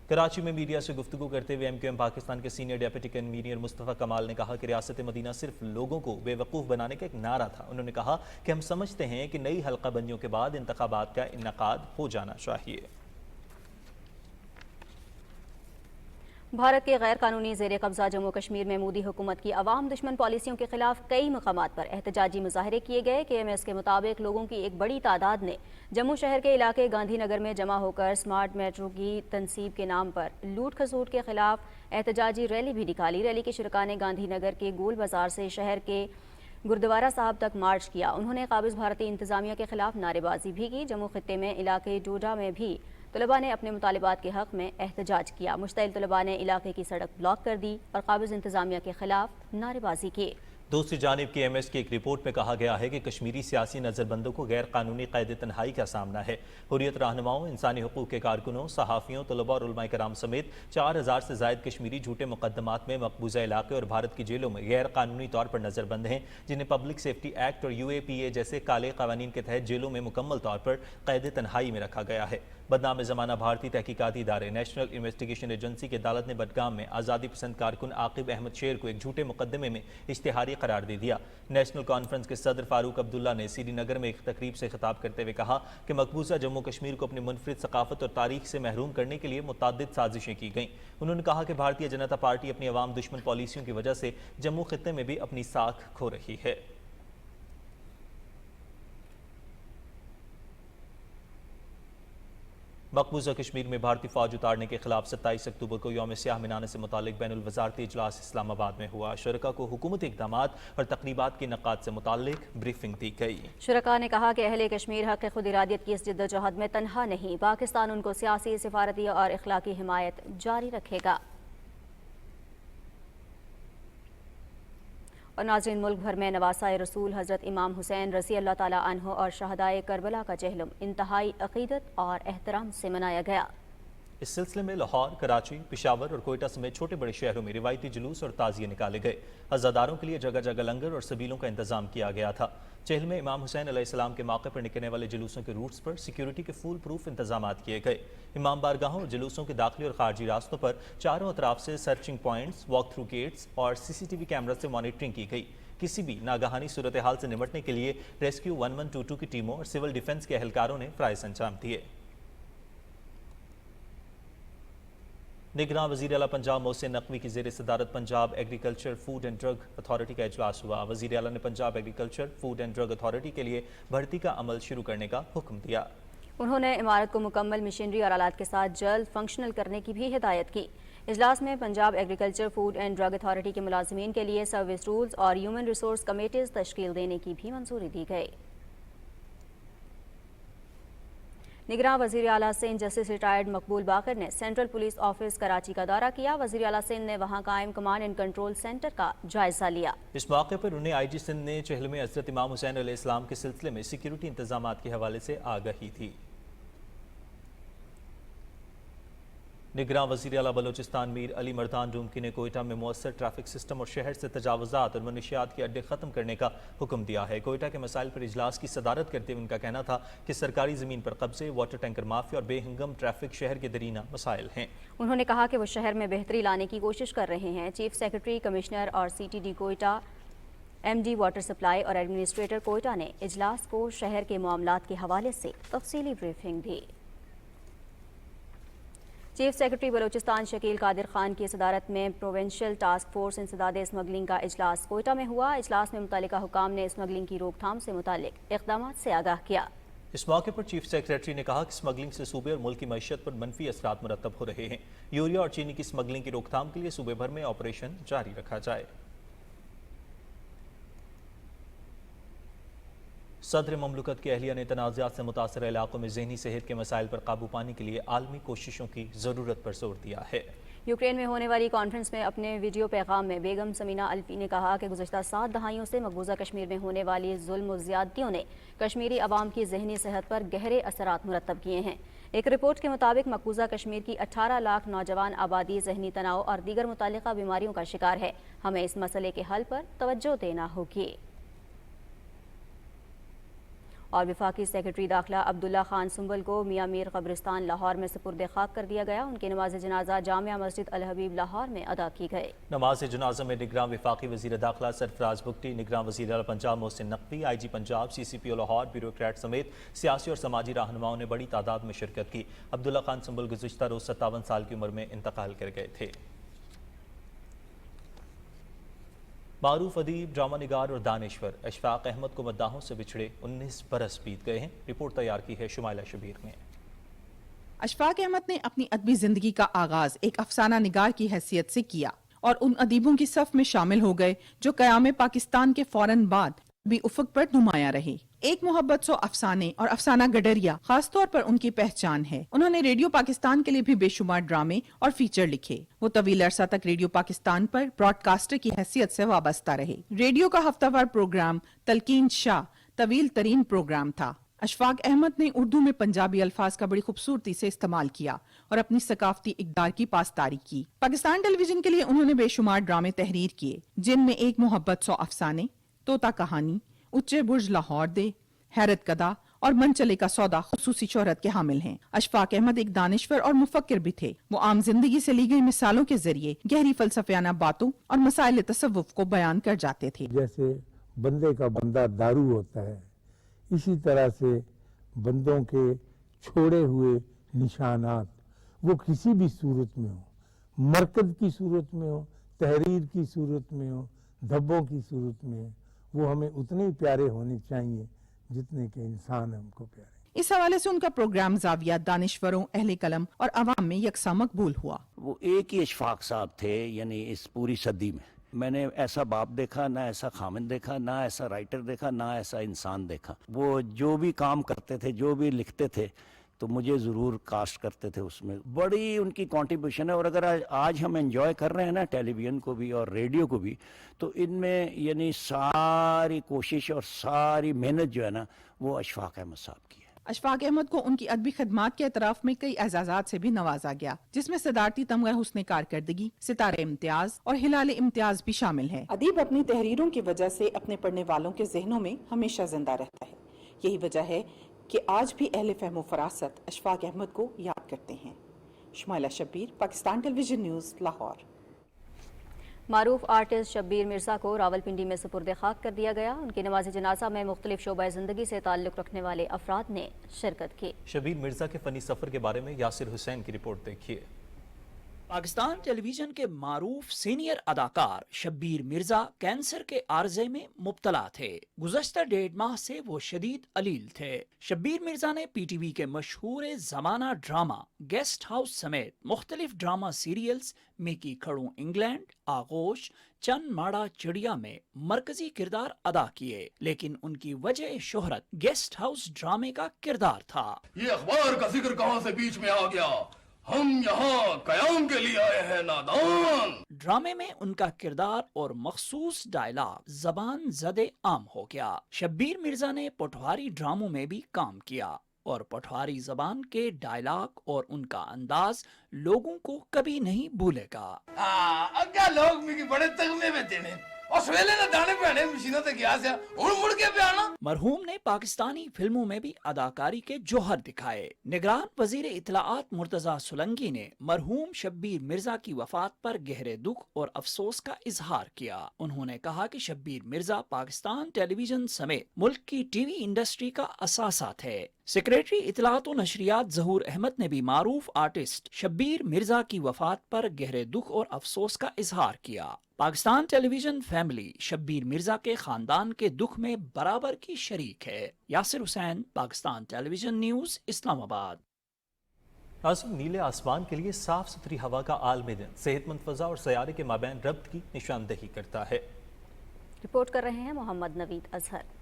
कराची में मीडिया से गुफ्तगू करते हुए MQM पाकिस्तान के सीनियर डेप्यूटी कन्वीनर मुस्तफ़ा कमाल ने कहा कि रियासत मदीना सिर्फ लोगों को बेवकूफ़ बनाने का एक नारा था। उन्होंने कहा कि हम समझते हैं कि नई हल्का बंदियों के बाद इंतखाबात का इन्नेकाद हो जाना चाहिए। भारत के गैर कानूनी ज़ेर कब्ज़ा जम्मू कश्मीर में मोदी हुकूमत की अवाम दुश्मन पॉलिसियों के खिलाफ कई मकामात पर एहतजाजी मुजाहरे किए गए। KMS के मुताबिक लोगों की एक बड़ी तादाद ने जम्मू शहर के इलाके गांधी नगर में जमा होकर स्मार्ट मेट्रो की तनसीब के नाम पर लूट खसूट के खिलाफ एहतजाजी रैली भी निकाली। रैली के शुरका ने गांधी नगर के गोल बाजार से शहर के गुरुद्वारा साहब तक मार्च किया। उन्होंने काबिज भारतीय इंतजामिया के खिलाफ नारेबाजी भी की। जम्मू खित्ते में इलाके डोडा में भी तलबा ने अपने मुतालिबात के हक़ में एहतजाज किया। मुश्तइल तलबा ने इलाके की सड़क ब्लॉक कर दी और काबिज इंतजामिया के खिलाफ नारेबाजी की। दूसरी जानिब KMS की एक रिपोर्ट में कहा गया है कि कश्मीरी सियासी नज़रबंदों को गैर कानूनी क़ैद तन्हाई का सामना है। हुर्रियत रहनुमाओं, इंसानी हुकूक के कारकुनों, सहाफ़ियों, तलबा और उलमाए कराम समेत 4000 से ज़ायद कश्मीरी झूठे मुकदमात में मकबूजा इलाके और भारत की जेलों में गैर कानूनी तौर पर नज़रबंद हैं, जिन्हें पब्लिक सेफ्टी एक्ट और UAPA जैसे काले क़वानीन के तहत जेलों में मुकम्मल तौर पर क़ैद तन्हाई में रखा गया है। बदनाम ज़माना भारतीय तहकीकाती इदारे नेशनल इन्वेस्टिगेशन एजेंसी की अदालत ने बडगाम में आज़ादी पसंद कारकुन आकिब अहमद शेर को एक झूठे मुकदमे में इश्तिहारी करार दे दिया। नेशनल कॉन्फ्रेंस के सदर फारूक अब्दुल्ला ने श्रीनगर में एक तकरीब से खिताब करते हुए कहा कि मकबूजा जम्मू कश्मीर को अपनी मुनफरिद सकाफत और तारीख से महरूम करने के लिए मुताद्दिद साजिशें की गईं। उन्होंने कहा कि भारतीय जनता पार्टी अपनी अवाम दुश्मन पॉलिसियों की वजह से जम्मू खित्ते में भी अपनी साख खो रही है। मकबूजा कश्मीर में भारतीय फौज उतारने के खिलाफ 27 अक्टूबर को यौम स्याह मनाने से मुतालिक बैनुल वज़ारती इजलास इस्लामाबाद में हुआ। शुरका को हुकूमती इक़दामात और तक़रीबात के इनेकाद से मुतालिक ब्रीफिंग दी गई। शुरका ने कहा कि अहले कश्मीर हक़ खुद इरादियत की इस जद्दोजहद में तन्हा नहीं, पाकिस्तान उनको सियासी, सिफारती और इखलाकी हिमायत जारी रखेगा। और नाज़रीन, मुल्क भर में नवासाए रसूल हज़रत इमाम हुसैन रज़ी अल्लाह ताला अन्हु और शहदाए करबला का जहलम इंतहाई अक़ीदत और एहतराम से मनाया गया। इस सिलसिले में लाहौर, कराची, पेशावर और कोयटा समेत छोटे बड़े शहरों में रिवायती जुलूस और ताज़िये निकाले गए। अज़ादारों के लिए जगह जगह लंगर और सबीलों का इंतजाम किया गया था। चहल में इमाम हुसैन अलैहिस्सलाम के मौके पर निकलने वाले जुलूसों के रूट्स पर सिक्योरिटी के फुल प्रूफ इंतजाम किए गए। इमाम बारगाहों और जुलूसों के दाखिली और खारजी रास्तों पर चारों अतराफ से searching points, walk through gates और CCTV कैमरा से मॉनिटरिंग की गई। किसी भी नागहानी सूरत हाल से निपटने के लिए रेस्क्यू 1122 की टीमों और सिविल डिफेंस के एहलकारों ने फ्राइज अंजाम दिए। निगरान वज़ीर आला पंजाब मोहसिन नकवी की ज़ेर सदारत Punjab agriculture food and drug authority का इजलास हुआ। वज़ीर आला ने Punjab agriculture food and drug authority के लिए भर्ती का अमल शुरू करने का हुक्म दिया। उन्होंने इमारत को मुकम्मल मशीनरी और आलात के साथ जल्द फंक्शनल करने की भी हिदायत की। इजलास में Punjab agriculture food and drug authority के मुलाजिमीन के लिए सर्विस रूल्स और ह्यूमन रिसोर्स कमेटीज तश्कील देने की भी मंजूरी दी गई। निगरान वज़ीर आला सिंध जस्टिस रिटायर्ड मकबूल बाकर ने सेंट्रल पुलिस ऑफिस कराची का दौरा किया। वज़ीर आला सिंध ने वहां कायम कमांड एंड कंट्रोल सेंटर का जायजा लिया। इस मौके पर उन्हें आई जी सिंध ने चहल में हज़रत इमाम हुसैन अलैहिस्सलाम के सिलसिले में सिक्योरिटी इंतजामात के हवाले से आगाही दी। निगरान वज़ीर आला बलोचिस्तान मीर अली मर्दान डूमकी ने कोयटा में मुअस्सर ट्रैफिक सिस्टम और शहर से तजावुज़ात और मनशियात के अड्डे ख़त्म करने का हुक्म दिया है। कोयटा के मसाइल पर इजलास की सदारत करते हुए उनका कहना था कि सरकारी ज़मीन पर कब्जे, वाटर टैंकर माफिया और बेहंगम ट्रैफिक शहर के दरीना मसाइल हैं। उन्होंने कहा कि वो शहर में बेहतरी लाने की कोशिश कर रहे हैं। चीफ सेक्रेटरी, कमिश्नर और CTD Quetta, MD water supply और एडमिनिस्ट्रेटर कोयटा ने इजलास को शहर के मामलात के हवाले से तफसीली ब्रीफिंग दी। चीफ सेक्रेटरी बलोचिस्तान शकील कादिर खान की सदारत में प्रोविंशियल टास्क फोर्स इंसदाद स्मगलिंग का इजलास कोयटा में हुआ। इजलास में मुतल्लिका हुकाम ने स्मगलिंग की रोकथाम से मुतालिक इक़दामात से आगाह किया। इस मौके पर चीफ सेक्रेटरी ने कहा कि स्मगलिंग से सूबे और मुल्क की मईशत पर मनफी असरात मुरतब हो रहे हैं। यूरिया और चीनी की स्मगलिंग की रोकथाम के लिए सूबे भर में ऑपरेशन जारी रखा जाए। सदर ममलकत की अहलिया ने तनाज़ात से मुतासर इलाकों में ज़हनी सेहत के मसाइल पर काबू पाने के लिए आलमी कोशिशों की ज़रूरत पर जोर दिया है। यूक्रेन में होने वाली कॉन्फ्रेंस में अपने वीडियो पैगाम में बेगम समीना अल्फी ने कहा कि गुज़श्ता 7 दहाइयों से मकबूजा कश्मीर में होने वाली जुल्म और ज़्यादतियों ने कश्मीरी अवाम की ज़हनी सेहत पर गहरे असरात मुरतब किए हैं। एक रिपोर्ट के मुताबिक मकबूजा कश्मीर की 18 लाख नौजवान आबादी ज़हनी तनाव और दीगर मुतल्लिका बीमारियों का शिकार है। हमें इस मसले के हल पर तवज्जो देना होगी। और वफाकी सेक्रेटरी दाखिला अब्दुल्ला खान सुंबल को मियां मीर कब्रिस्तान लाहौर में सुपुर्द खाक कर दिया गया। उनकी नमाज जनाजा जामिया मस्जिद अल हबीब लाहौर में अदा की गई। नमाज जनाजा में निगरान वफाकी वज़ीर दाखिला सरफराज बुगटी, निगरान वज़ीर आला Punjab Mohsin Naqvi, IG Punjab, CCPO Lahore, bureaucrat समेत सियासी और समाजी रहनुमाओं ने बड़ी तादाद में शिरकत की। अब्दुल्ला खान सुंबल गुज़श्ता रोज़ 57 साल की उम्र में इंतकाल कर गए थे। मारूफ अदीब, ड्रामा निगार और दानिश्वर अशफाक अहमद को मद्दाहों से बिछड़े 19 बरस बीत गए हैं। रिपोर्ट तैयार की है शुमाइला शबीर ने। अशफाक अहमद ने अपनी अदबी जिंदगी का आगाज एक अफसाना निगार की हैसियत से किया और उन अदीबों की सफ में शामिल हो गए जो क़याम पाकिस्तान के फौरन बाद भी उफक पर नुमाया रहे। एक मोहब्बत सो अफसाने और अफसाना गडरिया खास तौर पर उनकी पहचान है। उन्होंने रेडियो पाकिस्तान के लिए भी बेशुमार ड्रामे और फीचर लिखे। वो तवील अरसा तक रेडियो पाकिस्तान पर ब्रॉडकास्टर की हैसियत से वाबस्ता रहे। रेडियो का हफ्तावार प्रोग्राम तलकीन शाह तवील तरीन प्रोग्राम था। अशफाक अहमद ने उर्दू में पंजाबी अल्फाज का बड़ी खूबसूरती से इस्तेमाल किया और अपनी सकाफती इक़दार की पासदारी की। पाकिस्तान टेलीविजन के लिए उन्होंने बेशुमार ड्रामे तहरीर किए, जिनमें एक मोहब्बत सो अफसाने, तोता कहानी, उच्चे बुर्ज लाहौर दे, हैरत कदा और मन चले का सौदा खुसूसी शोहरत के हामिल हैं। अशफाक अहमद एक दानिश्वर और मुफक्किर भी थे। वो आम जिंदगी से ली गई मिसालों के जरिए गहरी फलसफियाना बातों और मसाइल तसव्वुफ को बयान कर जाते थे। जैसे बंदे का बंदा दारू होता है, इसी तरह से बंदों के छोड़े हुए निशानात वो किसी भी सूरत में हो, मरकज की सूरत में हो, तहरीर की सूरत में हो, धब्बों की सूरत में हो, वो हमें उतने ही प्यारे होने चाहिए जितने के इंसान हमको प्यारे। इस हवाले से उनका प्रोग्राम जाविया दानिश्वरों, अहले कलम और अवाम में यकसा मकबूल हुआ। वो एक ही अशफाक साहब थे, यानी इस पूरी सदी में मैंने ऐसा बाप देखा ना, ऐसा खामिन देखा ना, ऐसा राइटर देखा ना, ऐसा इंसान देखा। वो जो भी काम करते थे, जो भी लिखते थे, तो मुझे ज़रूर कास्ट करते थे। उसमें बड़ी उनकी कंट्रीब्यूशन है। और अगर आज हम एंजॉय कर रहे हैं ना टेलीविज़न को भी और रेडियो को भी, तो इनमें यानी सारी कोशिश और सारी मेहनत जो है ना वो अशफाक अहमद साहब की है। अशफाक अहमद को उनकी अदबी खदमात के एतराफ में कई एजाज़ात से भी नवाजा गया, जिसमें सदारती तमगा हुस्न कारकर्दगी, सितारे इम्तियाज और हिलाल इम्तियाज भी शामिल है। अदीब अपनी तहरीरों की वजह से अपने पढ़ने वालों के जहनों में हमेशा जिंदा रहता है। यही वजह है कि आज भी अहले फहम फरासत अशफाक अहमद को याद करते हैं। Shumaila Shabbir, Pakistan television news, Lahore. معروف آرٹسٹ شبیر مرزا کو راولپنڈی میں سپرد خاک کر دیا گیا. ان کی نماز جنازہ میں مختلف شعبہ زندگی سے تعلق رکھنے والے افراد نے شرکت کی. شبیر مرزا کے فنی سفر کے بارے میں یاسر حسین کی رپورٹ دیکھیے. پاکستان ٹیلی ویژن کے معروف سینئر اداکار شبیر مرزا کینسر کے عارضے میں مبتلا تھے. گزشتہ 1.5 ماہ سے وہ شدید علیل تھے. شبیر مرزا نے پی ٹی وی کے مشہور زمانہ ڈرامہ گیسٹ ہاؤس سمیت مختلف ڈرامہ سیریلز میکی کھڑوں انگلینڈ، آغوش، چند ماڑا چڑیا میں مرکزی کردار ادا کیے، لیکن ان کی وجہ شہرت گیسٹ ہاؤس ڈرامے کا کردار تھا. یہ اخبار کا ذکر کہاں سے بیچ میں آ گیا؟ ہم یہاں قیام کے لیے آئے ہیں نادان. ڈرامے میں ان کا کردار اور مخصوص ڈائلاگ زبان زدے عام ہو گیا. شبیر مرزا نے پٹواری ڈراموں میں بھی کام کیا اور پٹواری زبان کے ڈائلاگ اور ان کا انداز لوگوں کو کبھی نہیں بھولے گا. اگا لوگ میری بڑے تغمے میں دینے اور سویلے نے دانے پہنے مشینوں تے گیا سے مڑ کے پہ آنا. مرحوم نے پاکستانی فلموں میں بھی اداکاری کے جوہر دکھائے. نگران وزیر اطلاعات مرتضی سولنگی نے مرحوم شبیر مرزا کی وفات پر گہرے دکھ اور افسوس کا اظہار کیا. انہوں نے کہا کہ شبیر مرزا پاکستان ٹیلی ویژن سمیت ملک کی ٹی وی انڈسٹری کا اثاثہ تھے. سیکریٹری اطلاعات و نشریات ظہور احمد نے بھی معروف آرٹسٹ شبیر مرزا کی وفات پر گہرے دکھ اور افسوس کا اظہار کیا. پاکستان ٹیلی ویژن فیملی شبیر مرزا کے خاندان کے دکھ میں برابر کی شریک ہے. یاسر حسین، پاکستان ٹیلی ویژن نیوز، اسلام آباد. ناظرین، نیلے آسمان کے لیے صاف ستھری ہوا کا عالمی دن صحت مند فضا اور سیارے کے مابین ربط کی نشاندہی کرتا ہے. رپورٹ کر رہے ہیں محمد نوید اظہر.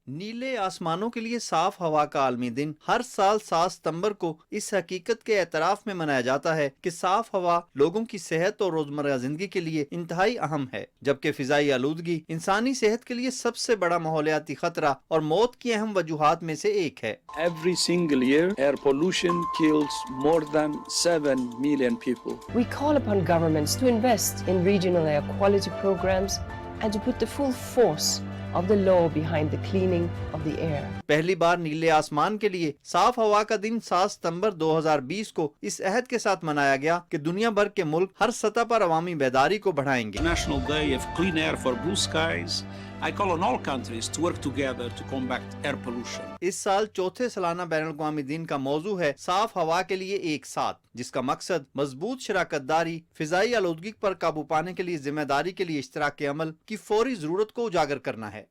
نیلے آسمانوں کے لیے صاف ہوا کا عالمی دن ہر سال 7 ستمبر کو اس حقیقت کے اعتراف میں منایا جاتا ہے کہ صاف ہوا لوگوں کی صحت اور روزمرہ زندگی کے لیے انتہائی اہم ہے، جبکہ فضائی آلودگی انسانی صحت کے لیے سب سے بڑا ماحولیاتی خطرہ اور موت کی اہم وجوہات میں سے ایک ہے. Every single year, air pollution kills more than 7 million people. We call upon governments to invest in regional air quality programs and to put the full force of the law behind the cleaning of the air. پہلی بار نیلے آسمان کے لیے صاف ہوا کا دن 7 ستمبر 2020 کو اس عہد کے ساتھ منایا گیا کہ دنیا بھر کے ملک ہر سطح پر عوامی بیداری کو بڑھائیں گے. National Day of Clean Air for Blue Skies. I call on all countries to work together to combat air pollution. اس سال چوتھے سالانہ بین الاقوامی دن کا موضوع ہے صاف ہوا کے لیے ایک ساتھ، جس کا مقصد مضبوط شراکت داری، فضائی آلودگی پر قابو پانے کے لیے ذمہ داری کے لیے اشتراک عمل کی فوری ضرورت کو اجاگر کرنا ہے.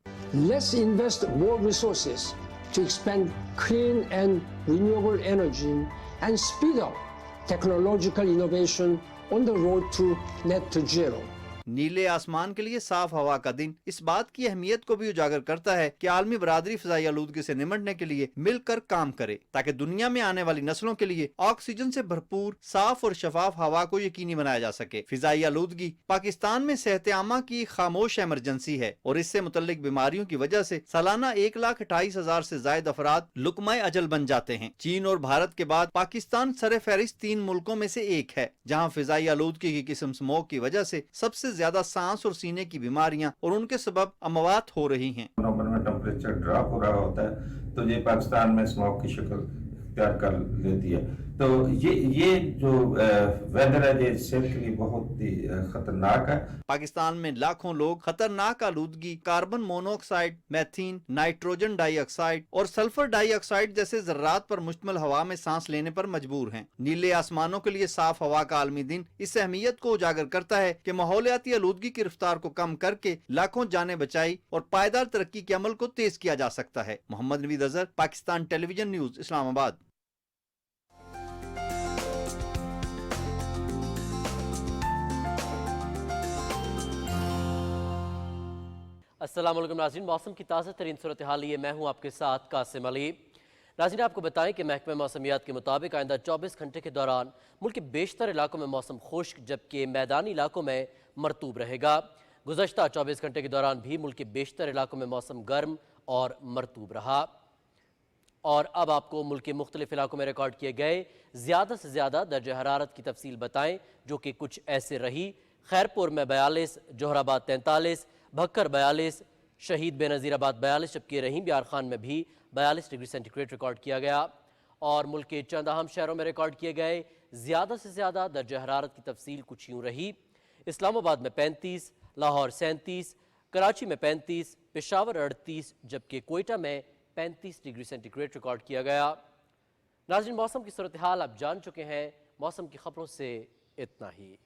Let's invest more resources to expand clean and renewable energy and speed up technological innovation on the road to net zero. نیلے آسمان کے لیے صاف ہوا کا دن اس بات کی اہمیت کو بھی اجاگر کرتا ہے کہ عالمی برادری فضائی آلودگی سے نمٹنے کے لیے مل کر کام کرے تاکہ دنیا میں آنے والی نسلوں کے لیے آکسیجن سے بھرپور صاف اور شفاف ہوا کو یقینی بنایا جا سکے. فضائی آلودگی پاکستان میں صحت عامہ کی خاموش ایمرجنسی ہے اور اس سے متعلق بیماریوں کی وجہ سے سالانہ 1,28,000 سے زائد افراد لقمہ اجل بن جاتے ہیں. چین اور بھارت کے بعد پاکستان سر فہرست 3 ملکوں میں سے ایک ہے جہاں فضائی آلودگی کی قسم اسموگ کی وجہ سے سب سے زیادہ سانس اور سینے کی بیماریاں اور ان کے سبب اموات ہو رہی ہیں. نومبر میں ٹمپریچر ڈراپ ہو رہا ہوتا ہے تو یہ پاکستان میں اسموگ کی شکل اختیار کر لیتی ہے. تو یہ جو ویدر ہے یہ صحت کے لیے بہت ہی خطرناک ہے. پاکستان میں لاکھوں لوگ خطرناک آلودگی، carbon monoxide, methane, nitrogen dioxide اور سلفر ڈائی آکسائڈ جیسے ذرات پر مشتمل ہوا میں سانس لینے پر مجبور ہیں. نیلے آسمانوں کے لیے صاف ہوا کا عالمی دن اس اہمیت کو اجاگر کرتا ہے کہ ماحولیاتی آلودگی کی رفتار کو کم کر کے لاکھوں جانیں بچائی اور پائیدار ترقی کے عمل کو تیز کیا جا سکتا ہے. محمد نوید اظہر، پاکستان ٹیلی ویژن نیوز، اسلام آباد. السلام علیکم ناظرین، موسم کی تازہ ترین صورتحال لیے میں ہوں آپ کے ساتھ قاسم علی. ناظرین، آپ کو بتائیں کہ محکمہ موسمیات کے مطابق آئندہ 24 گھنٹے کے دوران ملک کے بیشتر علاقوں میں موسم خشک جبکہ میدانی علاقوں میں مرطوب رہے گا. گزشتہ 24 گھنٹے کے دوران بھی ملک کے بیشتر علاقوں میں موسم گرم اور مرطوب رہا. اور اب آپ کو ملک کے مختلف علاقوں میں ریکارڈ کیے گئے زیادہ سے زیادہ درجہ حرارت کی تفصیل بتائیں، جو کہ کچھ ایسے رہی. خیرپور میں 42، جوہر آباد 43، بھکر 42، شہید بے نظیر آباد 42، جبکہ رحیم یار خان میں بھی 42 ڈگری سینٹی گریڈ ریکارڈ کیا گیا. اور ملک کے چند اہم شہروں میں ریکارڈ کیے گئے زیادہ سے زیادہ درجہ حرارت کی تفصیل کچھ یوں رہی. اسلام آباد میں 35، لاہور 37، کراچی میں 35، پشاور 38 جبکہ کوئٹہ میں 35 ڈگری سینٹی گریڈ ریکارڈ کیا گیا۔ ناظرین، موسم کی صورتحال آپ جان چکے ہیں، موسم کی خبروں سے اتنا ہی۔